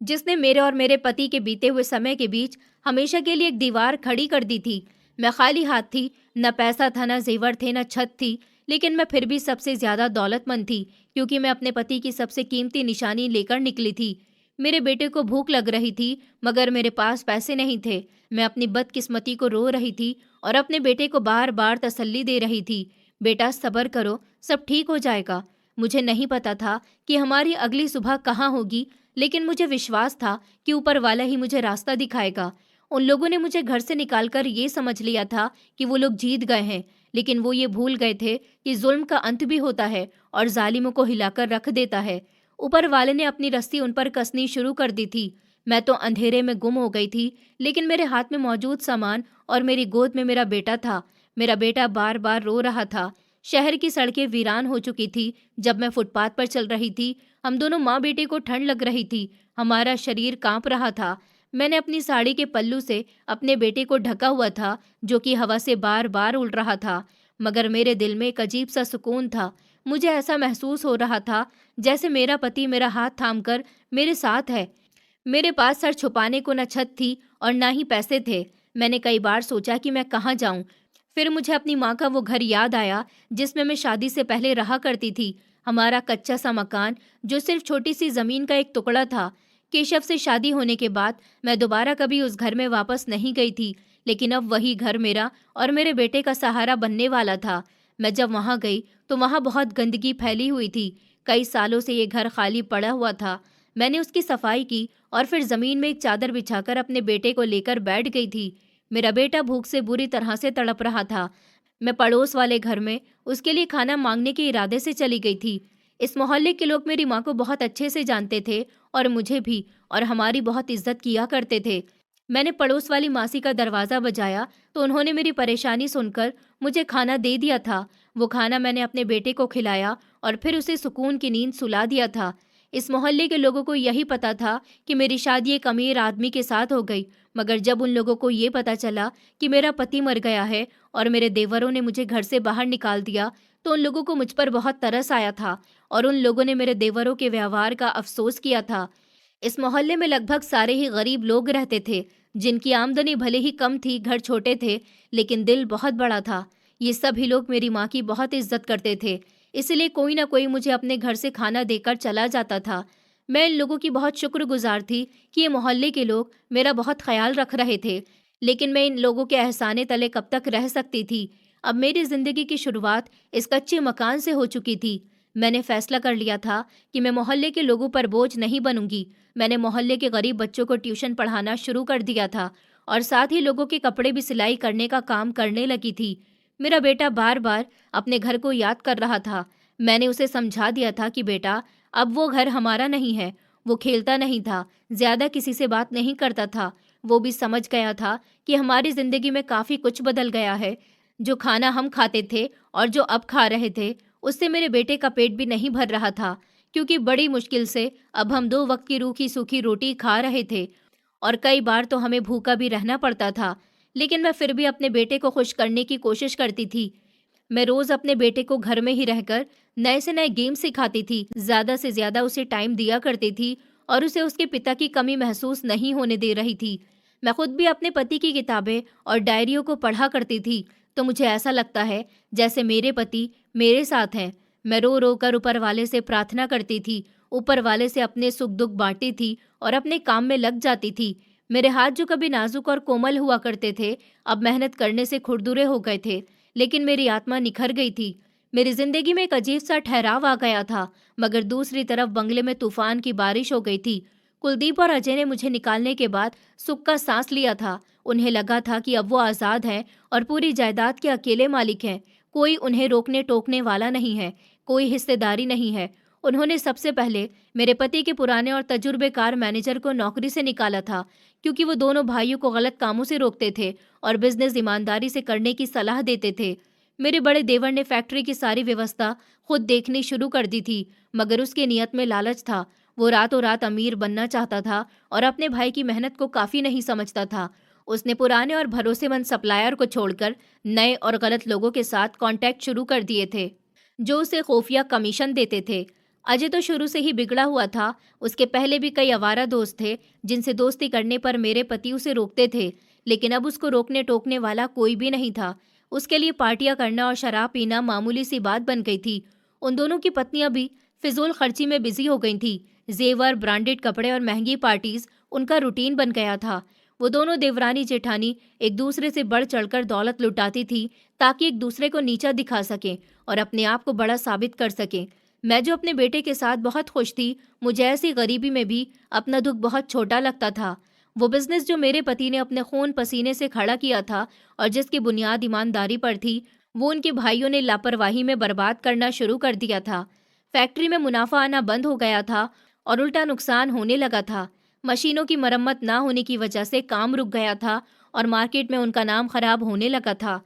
जिसने मेरे और मेरे पति के बीते हुए समय के बीच हमेशा के लिए एक दीवार खड़ी कर दी थी। मैं खाली हाथ थी, न पैसा था, न जेवर थे, न छत थी, लेकिन मैं फिर भी सबसे ज्यादा दौलतमंद थी, क्योंकि मैं अपने पति की सबसे कीमती निशानी लेकर निकली थी। मेरे बेटे को भूख लग रही थी, मगर मेरे पास पैसे नहीं थे। मैं अपनी बदकिस्मती को रो रही थी और अपने बेटे को बार बार तसल्ली दे रही थी, बेटा सब्र करो, सब ठीक हो जाएगा। मुझे नहीं पता था कि हमारी अगली सुबह कहाँ होगी, लेकिन मुझे विश्वास था कि ऊपर वाला ही मुझे रास्ता दिखाएगा। उन लोगों ने मुझे घर से निकालकर ये समझ लिया था कि वो लोग जीत गए हैं, लेकिन वो ये भूल गए थे कि जुल्म का अंत भी होता है और जालिमों को हिलाकर रख देता है। ऊपर वाले ने अपनी रस्सी उन पर कसनी शुरू कर दी थी। मैं तो अंधेरे में गुम हो गई थी, लेकिन मेरे हाथ में मौजूद सामान और मेरी गोद में मेरा बेटा था। मेरा बेटा बार बार रो रहा था। शहर की सड़कें वीरान हो चुकी थी। जब मैं फुटपाथ पर चल रही थी, हम दोनों माँ बेटे को ठंड लग रही थी। हमारा शरीर कांप रहा था। मैंने अपनी साड़ी के पल्लू से अपने बेटे को ढका हुआ था, जो कि हवा से बार बार उड़ रहा था, मगर मेरे दिल में एक अजीब सा सुकून था। मुझे ऐसा महसूस हो रहा था जैसे मेरा पति मेरा हाथ थामकर मेरे साथ है। मेरे पास सर छुपाने को न छत थी और न ही पैसे थे। मैंने कई बार सोचा कि मैं कहाँ जाऊं। फिर मुझे अपनी माँ का वो घर याद आया जिसमें मैं शादी से पहले रहा करती थी। हमारा कच्चा सा मकान, जो सिर्फ छोटी सी जमीन का एक टुकड़ा था। केशव से शादी होने के बाद मैं दोबारा कभी उस घर में वापस नहीं गई थी, लेकिन अब वही घर मेरा और मेरे बेटे का सहारा बनने वाला था। मैं जब वहां गई तो वहां बहुत गंदगी फैली हुई थी। कई सालों से ये घर खाली पड़ा हुआ था। मैंने उसकी सफाई की और फिर जमीन में एक चादर बिछाकर अपने बेटे को लेकर बैठ गई थी। मेरा बेटा भूख से बुरी तरह से तड़प रहा था। मैं पड़ोस वाले घर में उसके लिए खाना मांगने के इरादे से चली गई थी। इस मोहल्ले के लोग मेरी माँ को बहुत अच्छे से जानते थे और मुझे भी, और हमारी बहुत इज्जत किया करते थे। मैंने पड़ोस वाली मासी का दरवाज़ा बजाया तो उन्होंने मेरी परेशानी सुनकर मुझे खाना दे दिया था। वो खाना मैंने अपने बेटे को खिलाया और फिर उसे सुकून की नींद सुला दिया था। इस मोहल्ले के लोगों को यही पता था कि मेरी शादी एक अमीर आदमी के साथ हो गई, मगर जब उन लोगों को ये पता चला कि मेरा पति मर गया है और मेरे देवरों ने मुझे घर से बाहर निकाल दिया, तो उन लोगों को मुझ पर बहुत तरस आया था और उन लोगों ने मेरे देवरों के व्यवहार का अफसोस किया था। इस मोहल्ले में लगभग सारे ही गरीब लोग रहते थे, जिनकी आमदनी भले ही कम थी, घर छोटे थे, लेकिन दिल बहुत बड़ा था। ये सभी लोग मेरी माँ की बहुत इज्जत करते थे, इसलिए कोई ना कोई मुझे अपने घर से खाना देकर चला जाता था। मैं इन लोगों की बहुत शुक्रगुजार थी कि ये मोहल्ले के लोग मेरा बहुत ख्याल रख रहे थे, लेकिन मैं इन लोगों के एहसाने तले कब तक रह सकती थी। अब मेरी जिंदगी की शुरुआत इस कच्चे मकान से हो चुकी थी। मैंने फैसला कर लिया था कि मैं मोहल्ले के लोगों पर बोझ नहीं बनूंगी। मैंने मोहल्ले के गरीब बच्चों को ट्यूशन पढ़ाना शुरू कर दिया था और साथ ही लोगों के कपड़े भी सिलाई करने का काम करने लगी थी। मेरा बेटा बार बार अपने घर को याद कर रहा था। मैंने उसे समझा दिया था कि बेटा, अब वो घर हमारा नहीं है। वो खेलता नहीं था, ज्यादा किसी से बात नहीं करता था। वो भी समझ गया था कि हमारी जिंदगी में काफी कुछ बदल गया है। जो खाना हम खाते थे और जो अब खा रहे थे, उससे मेरे बेटे का पेट भी नहीं भर रहा था, क्योंकि बड़ी मुश्किल से अब हम 2 वक्त की रूखी सूखी रोटी खा रहे थे और कई बार तो हमें भूखा भी रहना पड़ता था। लेकिन मैं फिर भी अपने बेटे को खुश करने की कोशिश करती थी। मैं रोज अपने बेटे को घर में ही रहकर नए से नए गेम सिखाती थी, ज्यादा से ज्यादा उसे टाइम दिया करती थी और उसे उसके पिता की कमी महसूस नहीं होने दे रही थी। मैं खुद भी अपने पति की किताबें और डायरियों को पढ़ा करती थी, तो मुझे ऐसा लगता है जैसे मेरे पति मेरे साथ हैं। मैं रो रो कर ऊपर वाले से प्रार्थना करती थी, ऊपर वाले से अपने सुख दुख बांटती थी और अपने काम में लग जाती थी। मेरे हाथ जो कभी नाजुक और कोमल हुआ करते थे, अब मेहनत करने से खुरदुरे हो गए थे, लेकिन मेरी आत्मा निखर गई थी। मेरी जिंदगी में एक अजीब सा ठहराव आ गया था, मगर दूसरी तरफ बंगले में तूफान की बारिश हो गई थी। कुलदीप और अजय ने मुझे निकालने के बाद सुख का सांस लिया था। उन्हें लगा था कि अब वो आज़ाद हैं और पूरी जायदाद के अकेले मालिक हैं। कोई उन्हें रोकने टोकने वाला नहीं है, कोई हिस्सेदारी नहीं है। उन्होंने सबसे पहले मेरे पति के पुराने और तजुर्बेकार मैनेजर को नौकरी से निकाला था, क्योंकि वो दोनों भाइयों को गलत कामों से रोकते थे और बिजनेस ईमानदारी से करने की सलाह देते थे। मेरे बड़े देवर ने फैक्ट्री की सारी व्यवस्था खुद देखनी शुरू कर दी थी, मगर उसकी नियत में लालच था। वो रातों रात अमीर बनना चाहता था और अपने भाई की मेहनत को काफी नहीं समझता था। उसने पुराने और भरोसेमंद सप्लायर को छोड़कर नए और गलत लोगों के साथ कांटेक्ट शुरू कर दिए थे, जो उसे खुफिया कमीशन देते थे। अजय तो शुरू से ही बिगड़ा हुआ था। उसके पहले भी कई आवारा दोस्त थे जिनसे दोस्ती करने पर मेरे पति उसे रोकते थे, लेकिन अब उसको रोकने टोकने वाला कोई भी नहीं था। उसके लिए पार्टियां करना और शराब पीना मामूली सी बात बन गई थी। उन दोनों की पत्नियां भी फिजूल खर्ची में बिजी हो गई थी। जेवर, ब्रांडेड कपड़े और महंगी पार्टीज उनका रूटीन बन गया था। वो दोनों देवरानी जेठानी एक दूसरे से बढ़ चढ़कर दौलत लुटाती थी, ताकि एक दूसरे को नीचा दिखा सकें और अपने आप को बड़ा साबित कर सकें। मैं जो अपने बेटे के साथ बहुत खुश थी, मुझे ऐसी गरीबी में भी अपना दुख बहुत छोटा लगता था। वो बिजनेस जो मेरे पति ने अपने खून पसीने से खड़ा किया था और जिसकी बुनियाद ईमानदारी पर थी, वो उनके भाइयों ने लापरवाही में बर्बाद करना शुरू कर दिया था। फैक्ट्री में मुनाफा आना बंद हो गया था और उल्टा नुकसान होने लगा था। मशीनों की मरम्मत ना होने की वजह से काम रुक गया था और मार्केट में उनका नाम खराब होने लगा था।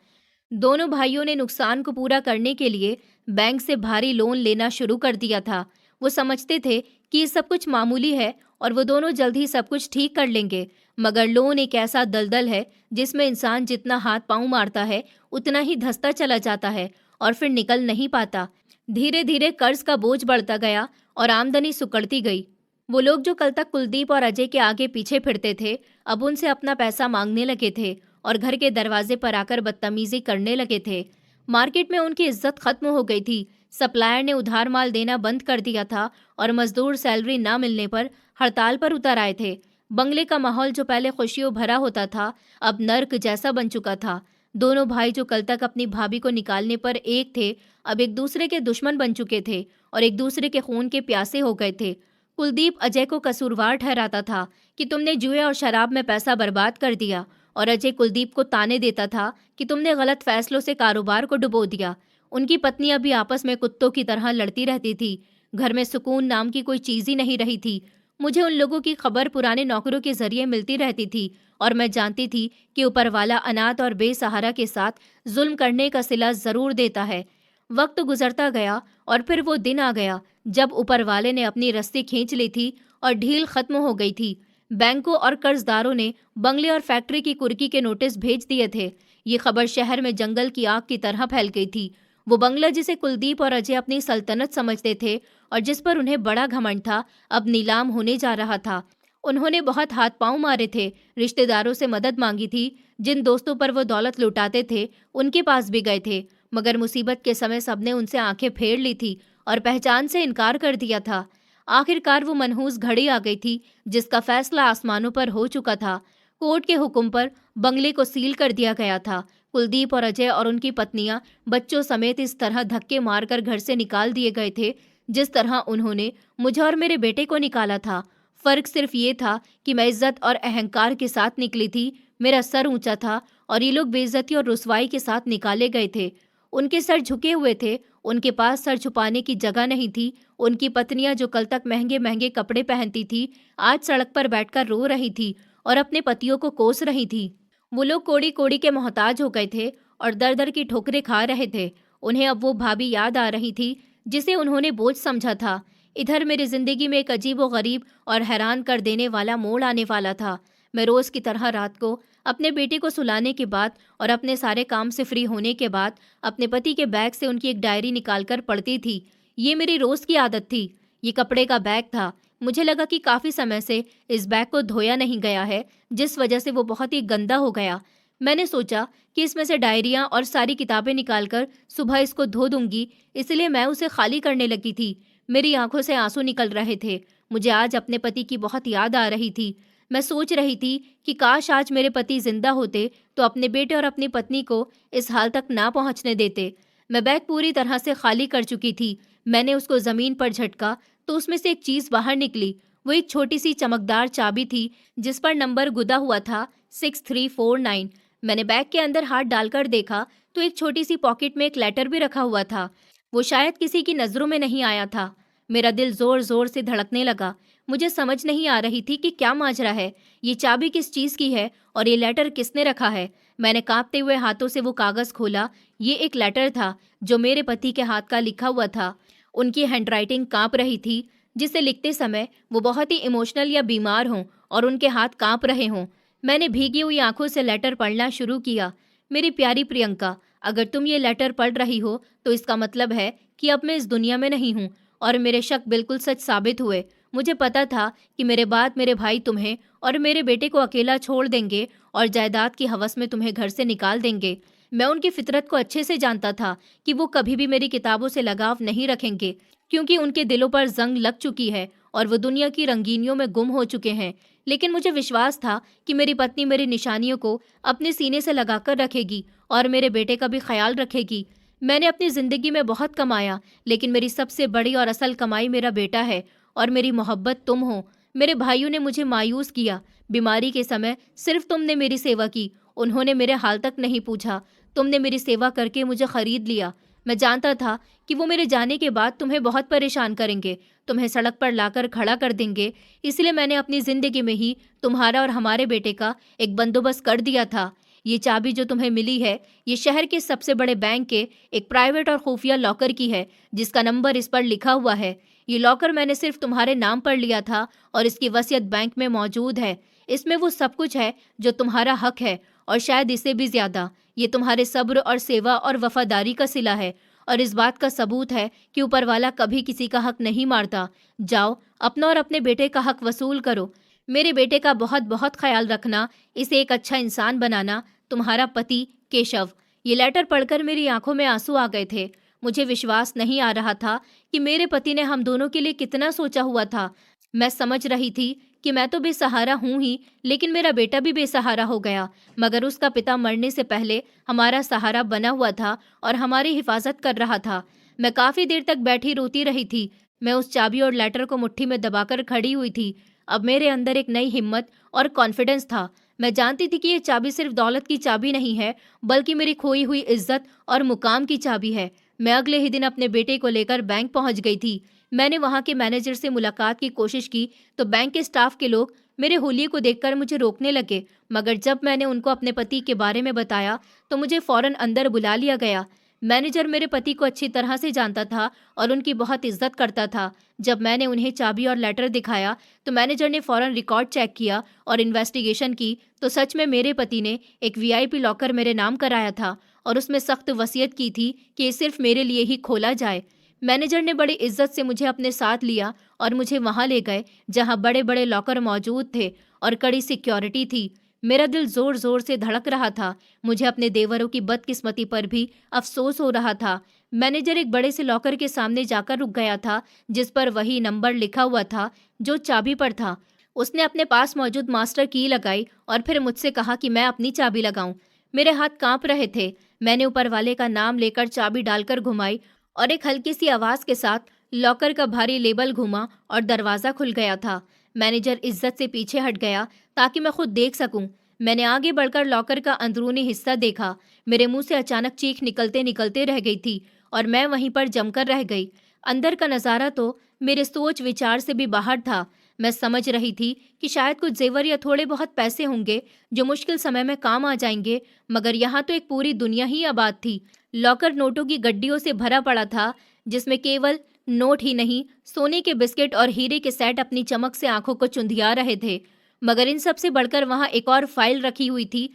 दोनों भाइयों ने नुकसान को पूरा करने के लिए बैंक से भारी लोन लेना शुरू कर दिया था। वो समझते थे कि ये सब कुछ मामूली है और वो दोनों जल्द ही सब कुछ ठीक कर लेंगे, मगर लोन एक ऐसा दलदल है जिसमें इंसान जितना हाथ पांव मारता है उतना ही धंसता चला जाता है और फिर निकल नहीं पाता। धीरे धीरे कर्ज का बोझ बढ़ता गया और आमदनी सुकड़ती गई। वो लोग जो कल तक कुलदीप और अजय के आगे पीछे फिरते थे, अब उनसे अपना पैसा मांगने लगे थे और घर के दरवाजे पर आकर बदतमीजी करने लगे थे। मार्केट में उनकी इज्जत खत्म हो गई थी। सप्लायर ने उधार माल देना बंद कर दिया था और मजदूर सैलरी ना मिलने पर हड़ताल पर उतर आए थे। बंगले का माहौल जो पहले खुशियों भरा होता था, अब नर्क जैसा बन चुका था। दोनों भाई जो कल तक अपनी भाभी को निकालने पर एक थे, अब एक दूसरे के दुश्मन बन चुके थे और एक दूसरे के खून के प्यासे हो गए थे। कुलदीप अजय को कसूरवार ठहराता था कि तुमने जुए और शराब में पैसा बर्बाद कर दिया, और अजय कुलदीप को ताने देता था कि तुमने गलत फैसलों से कारोबार को डुबो दिया। उनकी पत्नियां भी आपस में कुत्तों की तरह लड़ती रहती थी। घर में सुकून नाम की कोई चीज ही नहीं रही थी। मुझे उन लोगों की खबर पुराने नौकरों के जरिए मिलती रहती थी और मैं जानती थी कि ऊपर वाला अनाथ और बेसहारा के साथ जुल्म करने का सिला जरूर देता है। वक्त गुजरता गया और फिर वो दिन आ गया जब ऊपर वाले ने अपनी रस्सी खींच ली थी और ढील खत्म हो गई थी। बैंकों और कर्जदारों ने बंगले और फैक्ट्री की कुर्की के नोटिस भेज दिए थे। ये खबर शहर में जंगल की आग की तरह फैल गई थी। वो बंगला जिसे कुलदीप और अजय अपनी सल्तनत समझते थे और जिस पर उन्हें बड़ा घमंड था, अब नीलाम होने जा रहा था। उन्होंने बहुत हाथ पांव मारे थे, रिश्तेदारों से मदद मांगी थी। जिन दोस्तों पर वो दौलत लुटाते थे उनके पास भी गए थे, मगर मुसीबत के समय सबने उनसे आंखें फेर ली थी और पहचान से इनकार कर दिया था। आखिरकार वो मनहूस घड़ी आ गई थी जिसका फैसला आसमानों पर हो चुका था। कोर्ट के हुक्म पर बंगले को सील कर दिया गया था। कुलदीप और अजय और उनकी पत्नियां बच्चों समेत इस तरह धक्के मारकर घर से निकाल दिए गए थे जिस तरह उन्होंने मुझे और मेरे बेटे को निकाला था। फर्क सिर्फ ये था कि मैं इज्जत और अहंकार के साथ निकली थी। मेरा सर ऊंचा था और ये लोग बेइज्जती और रुसवाई के साथ निकाले गए थे। उनके सर झुके हुए थे, उनके पास सर छुपाने की जगह नहीं थी। उनकी पत्नियां जो कल तक महंगे महंगे कपड़े पहनती थी, आज सड़क पर बैठकर रो रही थी और अपने पतियों को कोस रही थी। वो लोग कोड़ी कोड़ी के मोहताज हो गए थे और दर दर की ठोकरें खा रहे थे। उन्हें अब वो भाभी याद आ रही थी जिसे उन्होंने बोझ समझा था। इधर मेरी जिंदगी में एक अजीब व गरीब और हैरान कर देने वाला मोड़ आने वाला था। मैं रोज की तरह रात को अपने बेटे को सुलाने के बाद और अपने सारे काम से फ्री होने के बाद अपने पति के बैग से उनकी एक डायरी निकालकर पढ़ती थी। ये मेरी रोज की आदत थी। ये कपड़े का बैग था। मुझे लगा कि काफी समय से इस बैग को धोया नहीं गया है, जिस वजह से वो बहुत ही गंदा हो गया। मैंने सोचा कि इसमें से डायरियां और सारी किताबें निकालकर सुबह इसको धो दूंगी, इसलिए मैं उसे खाली करने लगी थी। मेरी आंखों से आंसू निकल रहे थे। मुझे आज अपने पति की बहुत याद आ रही थी। मैं सोच रही थी कि काश आज मेरे पति जिंदा होते तो अपने बेटे और अपनी पत्नी को इस हाल तक ना पहुंचने देते। मैं बैग पूरी तरह से खाली कर चुकी थी। मैंने उसको जमीन पर झटका तो उसमें से एक चीज बाहर निकली। वो एक छोटी सी चमकदार चाबी थी जिस पर नंबर गुदा हुआ था 6349। मैंने बैग के अंदर हाथ डालकर देखा तो एक छोटी सी पॉकेट में एक लेटर भी रखा हुआ था। वो शायद किसी की नजरों में नहीं आया था। मेरा दिल जोर जोर से धड़कने लगा। मुझे समझ नहीं आ रही थी कि क्या माजरा है, ये चाबी किस चीज की है और ये लेटर किसने रखा है। मैंने कांपते हुए हाथों से वो कागज खोला। ये एक लेटर था जो मेरे पति के हाथ का लिखा हुआ था। उनकी हैंडराइटिंग कांप रही थी, जिसे लिखते समय वो बहुत ही इमोशनल या बीमार हों और उनके हाथ कांप रहे हों। मैंने भीगी हुई आंखों से लेटर पढ़ना शुरू किया। मेरी प्यारी प्रियंका, अगर तुम ये लेटर पढ़ रही हो तो इसका मतलब है कि अब मैं इस दुनिया में नहीं हूँ। और मेरे शक बिल्कुल सच साबित हुए। मुझे पता था कि मेरे बाद मेरे भाई तुम्हें और मेरे बेटे को अकेला छोड़ देंगे और जायदाद की हवस में तुम्हें घर से निकाल देंगे। मैं उनकी फितरत को अच्छे से जानता था कि वो कभी भी मेरी किताबों से लगाव नहीं रखेंगे, क्योंकि उनके दिलों पर जंग लग चुकी है और वो दुनिया की रंगीनियों में गुम हो चुके हैं। लेकिन मुझे विश्वास था कि मेरी पत्नी मेरी निशानियों को अपने सीने से लगाकर रखेगी और मेरे बेटे का भी ख्याल रखेगी। मैंने अपनी जिंदगी में बहुत कमाया, लेकिन मेरी सबसे बड़ी और असल कमाई मेरा बेटा है और मेरी मोहब्बत तुम हो। मेरे भाइयों ने मुझे मायूस किया। बीमारी के समय सिर्फ तुमने मेरी सेवा की। उन्होंने मेरे हाल तक नहीं पूछा। तुमने मेरी सेवा करके मुझे खरीद लिया। मैं जानता था कि वो मेरे जाने के बाद तुम्हें बहुत परेशान करेंगे, तुम्हें सड़क पर लाकर खड़ा कर देंगे। इसलिए मैंने अपनी जिंदगी में ही तुम्हारा और हमारे बेटे का एक बंदोबस्त कर दिया था। ये चाबी जो तुम्हें मिली है, ये शहर के सबसे बड़े बैंक के एक प्राइवेट और खुफिया लॉकर की है, जिसका नंबर इस पर लिखा हुआ है। ये लॉकर मैंने सिर्फ तुम्हारे नाम पर लिया था और इसकी वसीयत बैंक में मौजूद है। इसमें वो सब कुछ है जो तुम्हारा हक है, और शायद इससे भी ज्यादा। ये तुम्हारे सब्र और सेवा और वफादारी का सिला है, और इस बात का सबूत है कि ऊपर वाला कभी किसी का हक नहीं मारता। जाओ, अपना और अपने बेटे का हक वसूल करो। मेरे बेटे का बहुत बहुत ख्याल रखना। इसे एक अच्छा इंसान बनाना। तुम्हारा पति केशव। ये लेटर पढ़कर मेरी आंखों में आंसू आ गए थे। मुझे विश्वास नहीं आ रहा था कि मेरे पति ने हम दोनों के लिए कितना सोचा हुआ था। मैं समझ रही थी कि मैं तो बेसहारा हूं ही, लेकिन मेरा बेटा भी बेसहारा हो गया। मगर उसका पिता मरने से पहले हमारा सहारा बना हुआ था और हमारी हिफाजत कर रहा था। मैं काफी देर तक बैठी रोती रही थी। मैं उस चाबी और लेटर को मुट्ठी में दबाकर खड़ी हुई थी। अब मेरे अंदर एक नई हिम्मत और कॉन्फिडेंस था। मैं जानती थी कि ये चाबी सिर्फ दौलत की चाबी नहीं है, बल्कि मेरी खोई हुई इज्जत और मुकाम की चाबी है। मैं अगले ही दिन अपने बेटे को लेकर बैंक पहुंच गई थी। मैंने वहां के मैनेजर से मुलाकात की कोशिश की तो बैंक के स्टाफ के लोग मेरे होलिये को देखकर मुझे रोकने लगे। मगर जब मैंने उनको अपने पति के बारे में बताया तो मुझे फौरन अंदर बुला लिया गया। मैनेजर मेरे पति को अच्छी तरह से जानता था और उनकी बहुत इज्जत करता था। जब मैंने उन्हें चाबी और लेटर दिखाया तो मैनेजर ने फौरन रिकॉर्ड चेक किया और इन्वेस्टिगेशन की, तो सच में मेरे पति ने एक वीआईपी लॉकर मेरे नाम कराया था और उसमें सख्त वसीयत की थी कि ये सिर्फ मेरे लिए ही खोला जाए। मैनेजर ने बड़ी इज्जत से मुझे अपने साथ लिया और मुझे वहां ले गए जहां बड़े बड़े लॉकर मौजूद थे और कड़ी सिक्योरिटी थी। मेरा दिल जोर जोर से धड़क रहा था। मुझे अपने देवरों की बदकिस्मती पर भी अफसोस हो रहा था। मैनेजर एक बड़े से लॉकर के सामने जाकर रुक गया था, जिस पर वही नंबर लिखा हुआ था जो चाबी पर था। उसने अपने पास मौजूद मास्टर की लगाई और फिर मुझसे कहा कि मैं अपनी चाबी लगाऊं। मेरे हाथ कांप रहे थे। मैंने ऊपर वाले का नाम लेकर चाबी डालकर घुमाई और एक हल्की सी आवाज के साथ लॉकर का भारी लेबल घुमा और दरवाजा खुल गया था। मैनेजर इज्जत से पीछे हट गया ताकि मैं खुद देख सकूं। मैंने आगे बढ़कर लॉकर का अंदरूनी हिस्सा देखा। मेरे मुंह से अचानक चीख निकलते निकलते रह गई थी और मैं वहीं पर जमकर रह गई। अंदर का नज़ारा तो मेरे सोच विचार से भी बाहर था। मैं समझ रही थी कि शायद कुछ जेवर या थोड़े बहुत पैसे होंगे जो मुश्किल समय में काम आ जाएंगे, मगर यहाँ तो एक पूरी दुनिया ही आबाद थी। लॉकर नोटों की गड्डियों से भरा पड़ा था, जिसमें केवल नोट ही नहीं, सोने के बिस्किट और हीरे के सेट अपनी चमक से आंखों को चुंधिया रहे थे। मगर इन सब से बढ़कर वहां एक और फाइल रखी हुई थी।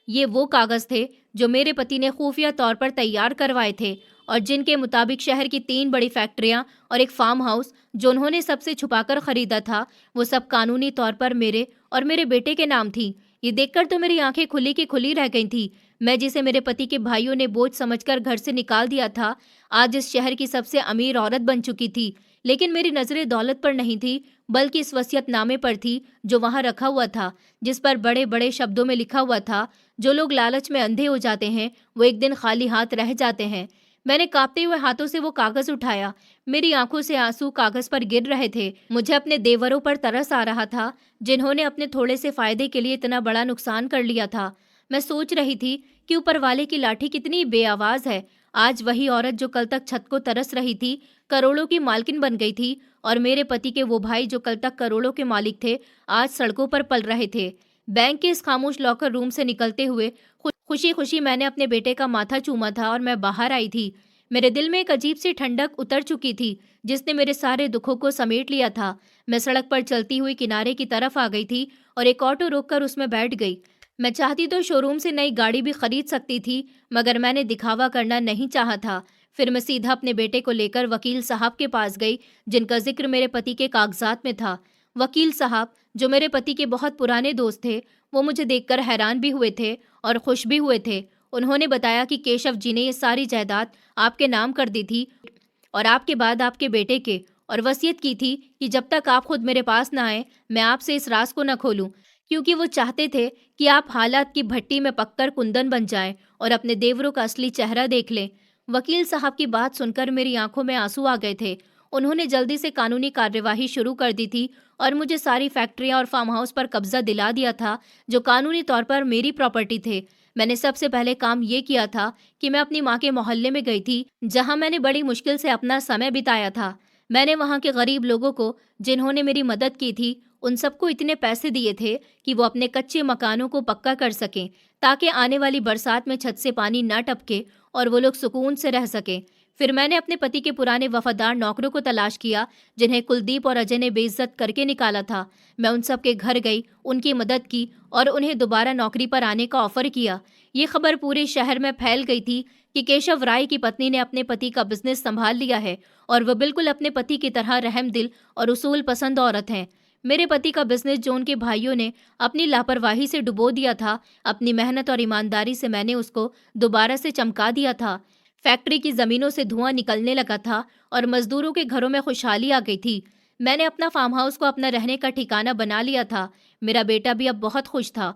ये वो कागज थे जो मेरे पति ने खुफिया तौर पर तैयार करवाए थे और जिनके मुताबिक शहर की 3 बड़ी फैक्ट्रियां और एक फार्म हाउस जो उन्होंने सबसे छुपाकर खरीदा था, वो सब कानूनी तौर पर मेरे और मेरे बेटे के नाम थी। ये देखकर तो मेरी आंखें खुली की खुली रह गई थी। मैं जिसे मेरे पति के भाइयों ने बोझ समझकर घर से निकाल दिया था, आज इस शहर की सबसे अमीर औरत बन चुकी थी। लेकिन मेरी नजरें दौलत पर नहीं थी, बल्कि इस वसीयतनामे पर थी जो वहां रखा हुआ था, जिस पर बड़े बड़े शब्दों में लिखा हुआ था, जो लोग लालच में अंधे हो जाते हैं वो एक दिन खाली हाथ रह जाते हैं। मैंने कांपते हुए हाथों से वो कागज उठाया। मेरी आंखों से आंसू कागज पर गिर रहे थे। मुझे अपने देवरों पर तरस आ रहा था, जिन्होंने अपने थोड़े से फायदे के लिए इतना बड़ा नुकसान कर लिया था। मैं सोच रही थी कि ऊपर वाले की लाठी कितनी बेआवाज है। आज वही औरत जो कल तक छत को तरस रही थी, करोड़ों की मालकिन बन गई थी, और मेरे पति के वो भाई जो कल तक करोड़ों के मालिक थे, आज सड़कों पर पल रहे थे। बैंक के इस खामोश लॉकर रूम से निकलते हुए खुशी खुशी मैंने अपने बेटे का माथा चूमा था और मैं बाहर आई थी। मेरे दिल में एक अजीब सी ठंडक उतर चुकी थी, जिसने मेरे सारे दुखों को समेट लिया था। मैं सड़क पर चलती हुई किनारे की तरफ आ गई थी और एक ऑटो रोककर उसमें बैठ गई। मैं चाहती तो शोरूम से नई गाड़ी भी खरीद सकती थी, मगर मैंने दिखावा करना नहीं चाहा था। फिर मैं सीधा अपने बेटे को लेकर वकील साहब के पास गई, जिनका जिक्र मेरे पति के कागजात में था। वकील साहब, जो मेरे पति के बहुत पुराने दोस्त थे, वो मुझे देखकर हैरान भी हुए थे और खुश भी हुए थे। उन्होंने बताया कि केशव जी ने ये सारी जायदाद आपके नाम कर दी थी और आपके बाद आपके बेटे के, और वसीयत की थी कि जब तक आप खुद मेरे पास ना आए, मैं आपसे इस राज को न खोलूं, क्योंकि वो चाहते थे कि आप हालात की भट्टी में पककर कुंदन बन जाएं और अपने देवरों का असली चेहरा देख लें। वकील साहब की बात सुनकर मेरी आंखों में आंसू आ गए थे। उन्होंने जल्दी से कानूनी कार्यवाही शुरू कर दी थी और मुझे सारी फैक्ट्रियां और फार्म हाउस पर कब्जा दिला दिया था, जो कानूनी तौर पर मेरी प्रॉपर्टी थे। मैंने सबसे पहले काम ये किया था कि मैं अपनी माँ के मोहल्ले में गई थी, जहाँ मैंने बड़ी मुश्किल से अपना समय बिताया था। मैंने वहाँ के गरीब लोगों को, जिन्होंने मेरी मदद की थी, उन सबको इतने पैसे दिए थे कि वो अपने कच्चे मकानों को पक्का कर सकें, ताकि आने वाली बरसात में छत से पानी ना टपके और वो लोग सुकून से रह सकें। फिर मैंने अपने पति के पुराने वफादार नौकरों को तलाश किया, जिन्हें कुलदीप और अजय ने बेइज्जत करके निकाला था। मैं उन सब के घर गई, उनकी मदद की और उन्हें दोबारा नौकरी पर आने का ऑफर किया। ये खबर पूरे शहर में फैल गई थी कि केशव राय की पत्नी ने अपने पति का बिजनेस संभाल लिया है और वह बिल्कुल अपने पति की तरह रहमदिल और उसूल पसंद औरत हैं। मेरे पति का बिजनेस, जो उनके भाइयों ने अपनी लापरवाही से डुबो दिया था, अपनी मेहनत और ईमानदारी से मैंने उसको दोबारा से चमका दिया था। फैक्ट्री की जमीनों से धुआं निकलने लगा था और मजदूरों के घरों में खुशहाली आ गई थी। मैंने अपना फार्म हाउस को अपना रहने का ठिकाना बना लिया था। मेरा बेटा भी अब बहुत खुश था।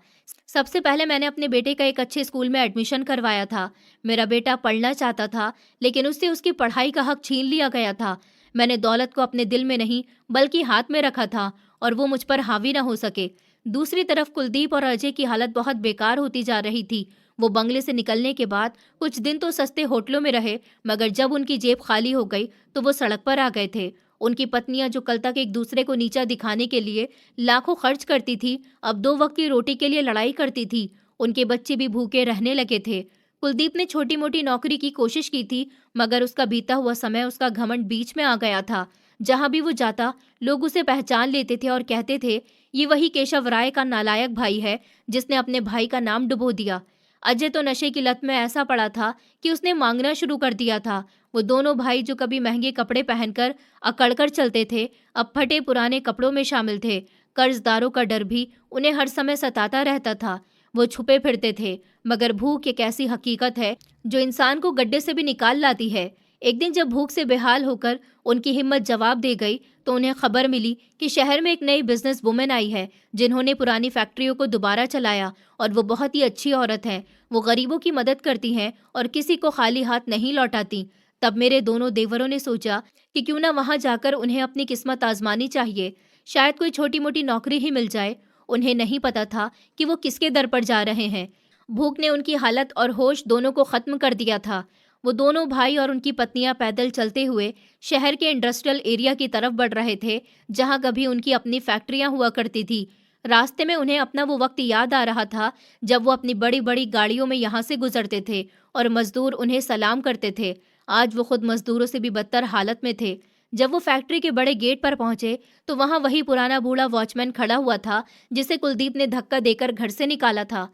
सबसे पहले मैंने अपने बेटे का एक अच्छे स्कूल में एडमिशन करवाया था। मेरा बेटा पढ़ना चाहता था, लेकिन उससे उसकी पढ़ाई का हक छीन लिया गया था। मैंने दौलत को अपने दिल में नहीं, बल्कि हाथ में रखा था और वो मुझ पर हावी न हो सके। दूसरी तरफ कुलदीप और अजय की हालत बहुत बेकार होती जा रही थी। वो बंगले से निकलने के बाद कुछ दिन तो सस्ते होटलों में रहे, मगर जब उनकी जेब खाली हो गई तो वो सड़क पर आ गए थे। उनकी पत्नियां, जो कल तक एक दूसरे को नीचा दिखाने के लिए लाखों खर्च करती थी, अब 2 वक्त की रोटी के लिए लड़ाई करती थी। उनके बच्चे भी भूखे रहने लगे थे। कुलदीप ने छोटी मोटी नौकरी की कोशिश की थी, मगर उसका बीता हुआ समय, उसका घमंड बीच में आ गया था। जहां भी वो जाता, लोग उसे पहचान लेते थे और कहते थे, ये वही केशव राय का नालायक भाई है जिसने अपने भाई का नाम डुबो दिया। अजय तो नशे की लत में ऐसा पड़ा था कि उसने मांगना शुरू कर दिया था। वो दोनों भाई, जो कभी महंगे कपड़े पहनकर अकड़कर चलते थे, अब फटे पुराने कपड़ों में शामिल थे। कर्जदारों का डर भी उन्हें हर समय सताता रहता था। वो छुपे फिरते थे, मगर भूख एक ऐसी हकीकत है जो इंसान को गड्ढे से भी निकाल लाती है। एक दिन जब भूख से बेहाल होकर उनकी हिम्मत जवाब दे गई, तो उन्हें खबर मिली कि शहर में एक नई बिजनेस वुमेन आई है, जिन्होंने पुरानी फैक्ट्रियों को दोबारा चलाया, और वो बहुत ही अच्छी औरत है। वो गरीबों की मदद करती हैं और किसी को खाली हाथ नहीं लौटाती। तब मेरे दोनों देवरों ने सोचा कि क्यों ना वहां जाकर उन्हें अपनी किस्मत आजमानी चाहिए। शायद कोई छोटी मोटी नौकरी ही मिल जाए। उन्हें नहीं पता था कि वो किसके दर पर जा रहे हैं। भूख ने उनकी हालत और होश दोनों को खत्म कर दिया था। वो दोनों भाई और उनकी पत्नियां पैदल चलते हुए शहर के इंडस्ट्रियल एरिया की तरफ बढ़ रहे थे, जहां कभी उनकी अपनी फैक्ट्रियां हुआ करती थी। रास्ते में उन्हें अपना वो वक्त याद आ रहा था जब वो अपनी बड़ी बड़ी गाड़ियों में यहाँ से गुजरते थे और मजदूर उन्हें सलाम करते थे। आज वो खुद मजदूरों से भी बदतर हालत में थे। जब वो फैक्ट्री के बड़े गेट पर पहुंचे, तो वहां वही पुराना बूढ़ा वॉचमैन खड़ा हुआ था, जिसे कुलदीप ने धक्का देकर घर से निकाला था।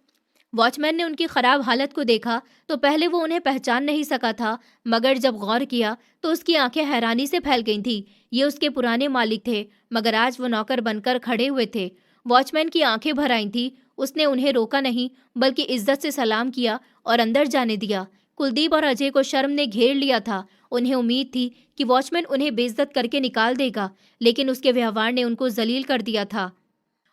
वॉचमैन ने उनकी खराब हालत को देखा तो पहले वो उन्हें पहचान नहीं सका था, मगर जब गौर किया तो उसकी आंखें हैरानी से फैल गई थीं। ये उसके पुराने मालिक थे, मगर आज वो नौकर बनकर खड़े हुए थे। वॉचमैन की आंखें भर आई थी। उसने उन्हें रोका नहीं, बल्कि इज्जत से सलाम किया और अंदर जाने दिया। कुलदीप और अजय को शर्म ने घेर लिया था। उन्हें उम्मीद थी कि वॉचमैन उन्हें बेइज्जत करके निकाल देगा, लेकिन उसके व्यवहार ने उनको जलील कर दिया था।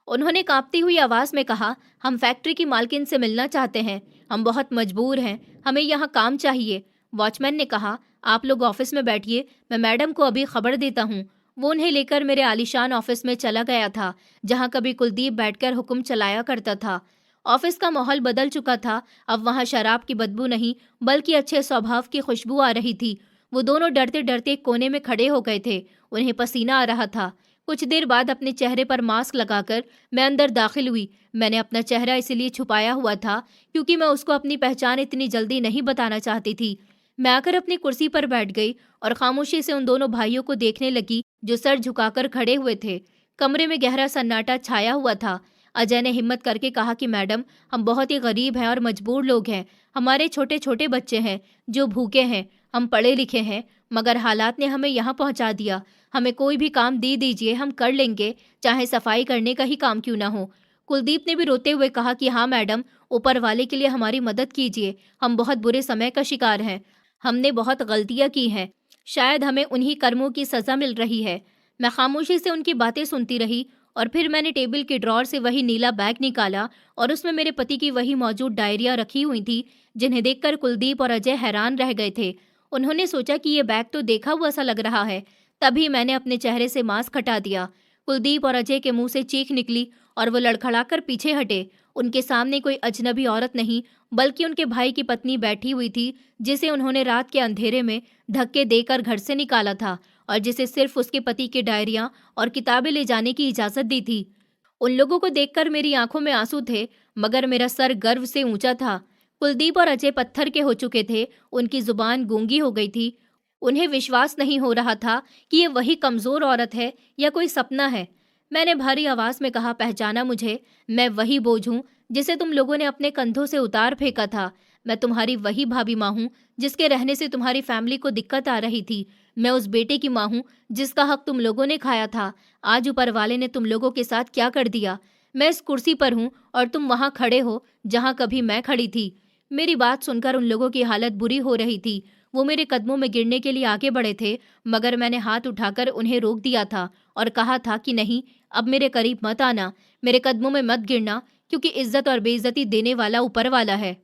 उन्होंने कांपती हुई आवाज में कहा, हम फैक्ट्री की मालकिन से मिलना चाहते हैं। हम बहुत मजबूर हैं, हमें यहाँ काम चाहिए। वॉचमैन ने कहा, आप लोग ऑफिस में बैठिए, मैं मैडम को अभी खबर देता हूँ। वो उन्हें लेकर मेरे आलीशान ऑफिस में चला गया था, जहाँ कभी कुलदीप बैठकर हुक्म चलाया करता था। ऑफिस का माहौल बदल चुका था। अब वहाँ शराब की बदबू नहीं, बल्कि अच्छे स्वभाव की खुशबू आ रही थी। वो दोनों डरते डरते एक कोने में खड़े हो गए थे। उन्हें पसीना आ रहा था। कुछ देर बाद अपने चेहरे पर मास्क लगाकर मैं अंदर दाखिल हुई। मैंने अपना चेहरा इसलिए छुपाया हुआ था क्योंकि मैं उसको अपनी पहचान इतनी जल्दी नहीं बताना चाहती थी। मैं आकर अपनी कुर्सी पर बैठ गई और खामोशी से उन दोनों भाइयों को देखने लगी जो सर झुकाकर खड़े हुए थे। कमरे में गहरा सन्नाटा छाया हुआ था। अजय ने हिम्मत करके कहा कि मैडम, हम बहुत ही गरीब हैं और मजबूर लोग हैं। हमारे छोटे छोटे बच्चे हैं जो भूखे हैं। हम पढ़े लिखे हैं, मगर हालात ने हमें यहाँ पहुँचा दिया। हमें कोई भी काम दे दीजिए, हम कर लेंगे, चाहे सफाई करने का ही काम क्यों ना हो। कुलदीप ने भी रोते हुए कहा कि हाँ मैडम, ऊपर वाले के लिए हमारी मदद कीजिए। हम बहुत बुरे समय का शिकार हैं। हमने बहुत गलतियां की हैं। शायद हमें उन्हीं कर्मों की सजा मिल रही है। मैं खामोशी से उनकी बातें सुनती रही और फिर मैंने टेबल के ड्रॉर से वही नीला बैग निकाला और उसमें मेरे पति की वही मौजूद डायरिया रखी हुई थी जिन्हें देखकर कुलदीप और अजय हैरान रह गए थे। उन्होंने सोचा कि ये बैग तो देखा हुआ सा लग रहा है। तभी मैंने अपने चेहरे से मास्क हटा दिया। कुलदीप और अजय के मुंह से चीख निकली और वो लड़खड़ाकर पीछे हटे। उनके सामने कोई अजनबी औरत नहीं बल्कि उनके भाई की पत्नी बैठी हुई थी जिसे उन्होंने रात के अंधेरे में धक्के देकर घर से निकाला था और जिसे सिर्फ उसके पति के डायरिया और किताबें ले जाने की इजाजत दी थी। उन लोगों को देखकर मेरी आंखों में आंसू थे, मगर मेरा सर गर्व से ऊंचा था। कुलदीप और अजय पत्थर के हो चुके थे, उनकी जुबान गूंगी हो गई थी। उन्हें विश्वास नहीं हो रहा था कि ये वही कमजोर औरत है या कोई सपना है। मैंने भारी आवाज में कहा, पहचाना मुझे? मैं वही बोझ हूँ जिसे तुम लोगों ने अपने कंधों से उतार फेंका था। मैं तुम्हारी वही भाभी माँ हूँ जिसके रहने से तुम्हारी फैमिली को दिक्कत आ रही थी। मैं उस बेटे की माँ हूँ जिसका हक तुम लोगों ने खाया था। आज ऊपर वाले ने तुम लोगों के साथ क्या कर दिया। मैं इस कुर्सी पर हूँ और तुम वहाँ खड़े हो जहाँ कभी मैं खड़ी थी। मेरी बात सुनकर उन लोगों की हालत बुरी हो रही थी। वो मेरे कदमों में गिरने के लिए आगे बढ़े थे, मगर मैंने हाथ उठाकर उन्हें रोक दिया था और कहा था कि नहीं, अब मेरे करीब मत आना, मेरे कदमों में मत गिरना, क्योंकि इज्जत और बेइज्जती देने वाला ऊपर वाला है।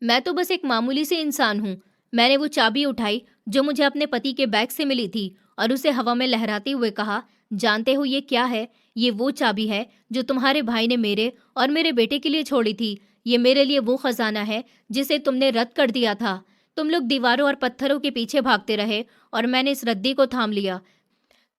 मैं तो बस एक मामूली से इंसान हूँ। मैंने वो चाबी उठाई जो मुझे अपने पति के बैग से मिली थी और उसे हवा में लहराते हुए कहा, जानते हो ये क्या है? ये वो चाबी है जो तुम्हारे भाई ने मेरे और मेरे बेटे के लिए छोड़ी थी। ये मेरे लिए वो खजाना है जिसे तुमने रद्द कर दिया था। तुम लोग दीवारों और पत्थरों के पीछे भागते रहे और मैंने इस रद्दी को थाम लिया।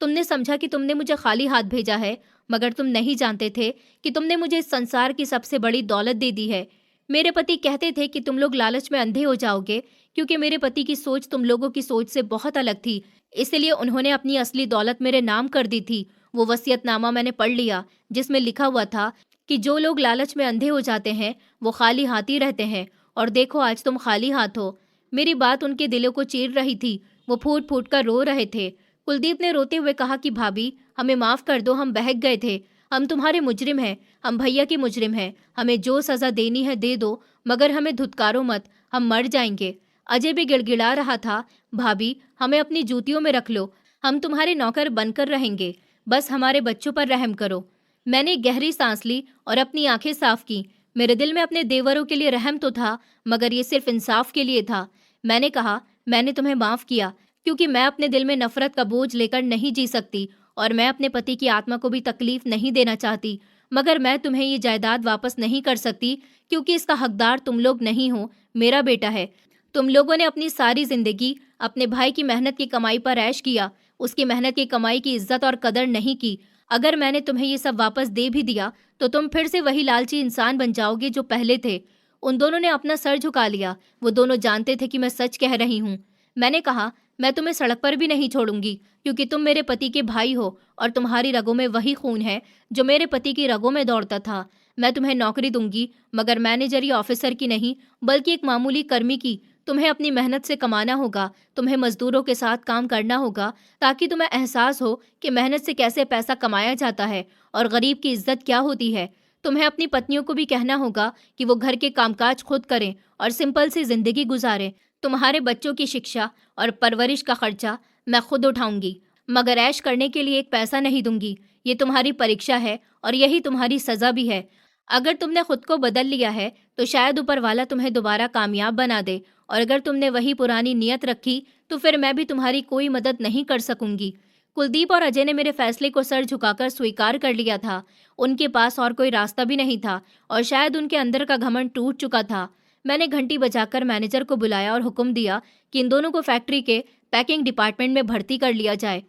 तुमने समझा कि तुमने मुझे खाली हाथ भेजा है, मगर तुम नहीं जानते थे कि तुमने मुझे इस संसार की सबसे बड़ी दौलत दे दी है। मेरे पति कहते थे कि तुम लोग लालच में अंधे हो जाओगे, क्योंकि मेरे पति की सोच तुम लोगों की सोच से बहुत अलग थी। इसलिए उन्होंने अपनी असली दौलत मेरे नाम कर दी थी। वो वसीयतनामा मैंने पढ़ लिया जिसमें लिखा हुआ था कि जो लोग लालच में अंधे हो जाते हैं वो खाली हाथ ही रहते हैं। और देखो, आज तुम खाली हाथ हो। मेरी बात उनके दिलों को चीर रही थी। वो फूट फूट कर रो रहे थे। कुलदीप ने रोते हुए कहा कि भाभी, हमें माफ कर दो, हम बहक गए थे। हम तुम्हारे मुजरिम हैं, हम भैया के मुजरिम हैं। हमें जो सजा देनी है दे दो, मगर हमें धुतकारो मत, हम मर जाएंगे। अजय भी गिड़गिड़ा रहा था, भाभी हमें अपनी जूतियों में रख लो, हम तुम्हारे नौकर बनकर रहेंगे, बस हमारे बच्चों पर रहम करो। मैंने एक गहरी सांस ली और अपनी आंखें साफ की। मेरे दिल में अपने देवरों के लिए रहम तो था, मगर ये सिर्फ इंसाफ के लिए था। मैंने कहा, मैंने तुम्हें माफ किया, क्योंकि मैं अपने दिल में नफरत का बोझ लेकर नहीं जी सकती और मैं अपने पति की आत्मा को भी तकलीफ नहीं देना चाहती। मगर मैं तुम्हें ये जायदाद वापस नहीं कर सकती, क्योंकि इसका हकदार तुम लोग नहीं हो, मेरा बेटा है। तुम लोगों ने अपनी सारी जिंदगी अपने भाई की मेहनत की कमाई पर ऐश किया, उसकी मेहनत की कमाई की इज्जत और कदर नहीं की। अगर मैंने तुम्हें ये सब वापस दे भी दिया तो तुम फिर से वही लालची इंसान बन जाओगे जो पहले थे। उन दोनों ने अपना सर झुका लिया। वो दोनों जानते थे कि मैं सच कह रही हूँ। मैंने कहा, मैं तुम्हें सड़क पर भी नहीं छोड़ूंगी, क्योंकि तुम मेरे पति के भाई हो और तुम्हारी रगों में वही खून है जो मेरे पति की रगों में दौड़ता था। मैं तुम्हें नौकरी दूंगी, मगर मैनेजर या ऑफिसर की नहीं, बल्कि एक मामूली कर्मी की। तुम्हें अपनी मेहनत से कमाना होगा, तुम्हें मजदूरों के साथ काम करना होगा, ताकि तुम्हें एहसास हो कि मेहनत से कैसे पैसा कमाया जाता है और गरीब की इज्जत क्या होती है। तुम्हें अपनी पत्नियों को भी कहना होगा कि वो घर के कामकाज खुद करें और सिंपल सी जिंदगी गुजारें। तुम्हारे बच्चों की शिक्षा और परवरिश का खर्चा मैं खुद उठाऊंगी, मगर ऐश करने के लिए एक पैसा नहीं दूंगी। ये तुम्हारी परीक्षा है और यही तुम्हारी सजा भी है। अगर तुमने खुद को बदल लिया है तो शायद ऊपर वाला तुम्हें दोबारा कामयाब बना दे, और अगर तुमने वही पुरानी नियत रखी तो फिर मैं भी तुम्हारी कोई मदद नहीं कर सकूंगी। कुलदीप और अजय ने मेरे फैसले को सर झुकाकर स्वीकार कर लिया था। उनके पास और कोई रास्ता भी नहीं था और शायद उनके अंदर का घमंड टूट चुका था। मैंने घंटी बजाकर मैनेजर को बुलाया और हुक्म दिया कि इन दोनों को फैक्ट्री के पैकिंग डिपार्टमेंट में भर्ती कर लिया जाए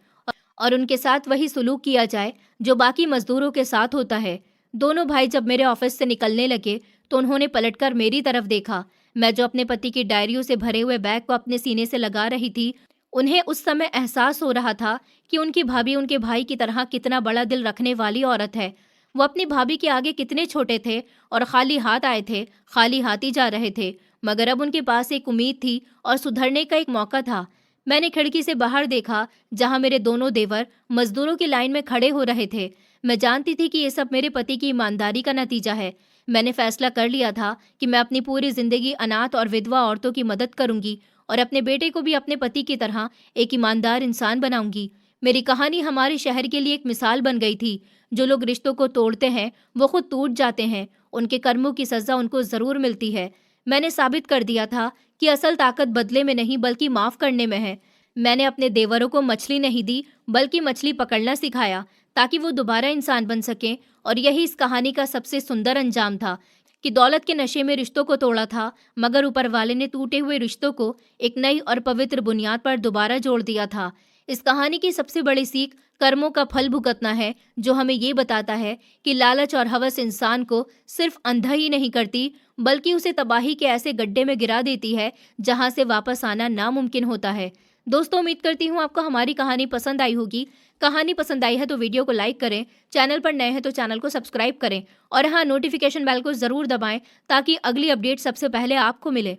और उनके साथ वही सुलूक किया जाए जो बाकी मजदूरों के साथ होता है। दोनों भाई जब मेरे ऑफिस से निकलने लगे तो उन्होंने पलटकर मेरी तरफ देखा। मैं जो अपने पति की डायरियों से भरे हुए बैग को अपने सीने से लगा रही थी, उन्हें उस समय एहसास हो रहा था कि उनकी भाभी उनके भाई की तरह कितना बड़ा दिल रखने वाली औरत है। वो अपनी भाभी के आगे कितने छोटे थे और खाली हाथ आए थे, खाली हाथ ही जा रहे थे, मगर अब उनके पास एक उम्मीद थी और सुधरने का एक मौका था। मैंने खिड़की से बाहर देखा, जहां मेरे दोनों देवर मजदूरों की लाइन में खड़े हो रहे थे। मैं जानती थी कि ये सब मेरे पति की ईमानदारी का नतीजा है। मैंने फैसला कर लिया था कि मैं अपनी पूरी जिंदगी अनाथ और विधवा औरतों की मदद करूंगी और अपने बेटे को भी अपने पति की तरह एक ईमानदार इंसान बनाऊंगी। मेरी कहानी हमारे शहर के लिए एक मिसाल बन गई थी। जो लोग रिश्तों को तोड़ते हैं वो खुद टूट जाते हैं, उनके कर्मों की सजा उनको जरूर मिलती है। मैंने साबित कर दिया था कि असल ताकत बदले में नहीं बल्कि माफ करने में है। मैंने अपने देवरों को मछली नहीं दी बल्कि मछली पकड़ना सिखाया ताकि वो दोबारा इंसान बन सकें। और यही इस कहानी का सबसे सुंदर अंजाम था कि दौलत के नशे में रिश्तों को तोड़ा था, मगर ऊपर वाले ने टूटे हुए रिश्तों को एक नई और पवित्र बुनियाद पर दोबारा जोड़ दिया था। इस कहानी की सबसे बड़ी सीख कर्मों का फल भुगतना है, जो हमें ये बताता है कि लालच और हवस इंसान को सिर्फ अंधा ही नहीं करती बल्कि उसे तबाही के ऐसे गड्ढे में गिरा देती है जहां से वापस आना नामुमकिन होता है। दोस्तों, उम्मीद करती हूँ आपको हमारी कहानी पसंद आई होगी। कहानी पसंद आई है तो वीडियो को लाइक करें, चैनल पर नए हैं तो चैनल को सब्सक्राइब करें और हाँ, नोटिफिकेशन बेल को ज़रूर दबाएं ताकि अगली अपडेट सबसे पहले आपको मिले।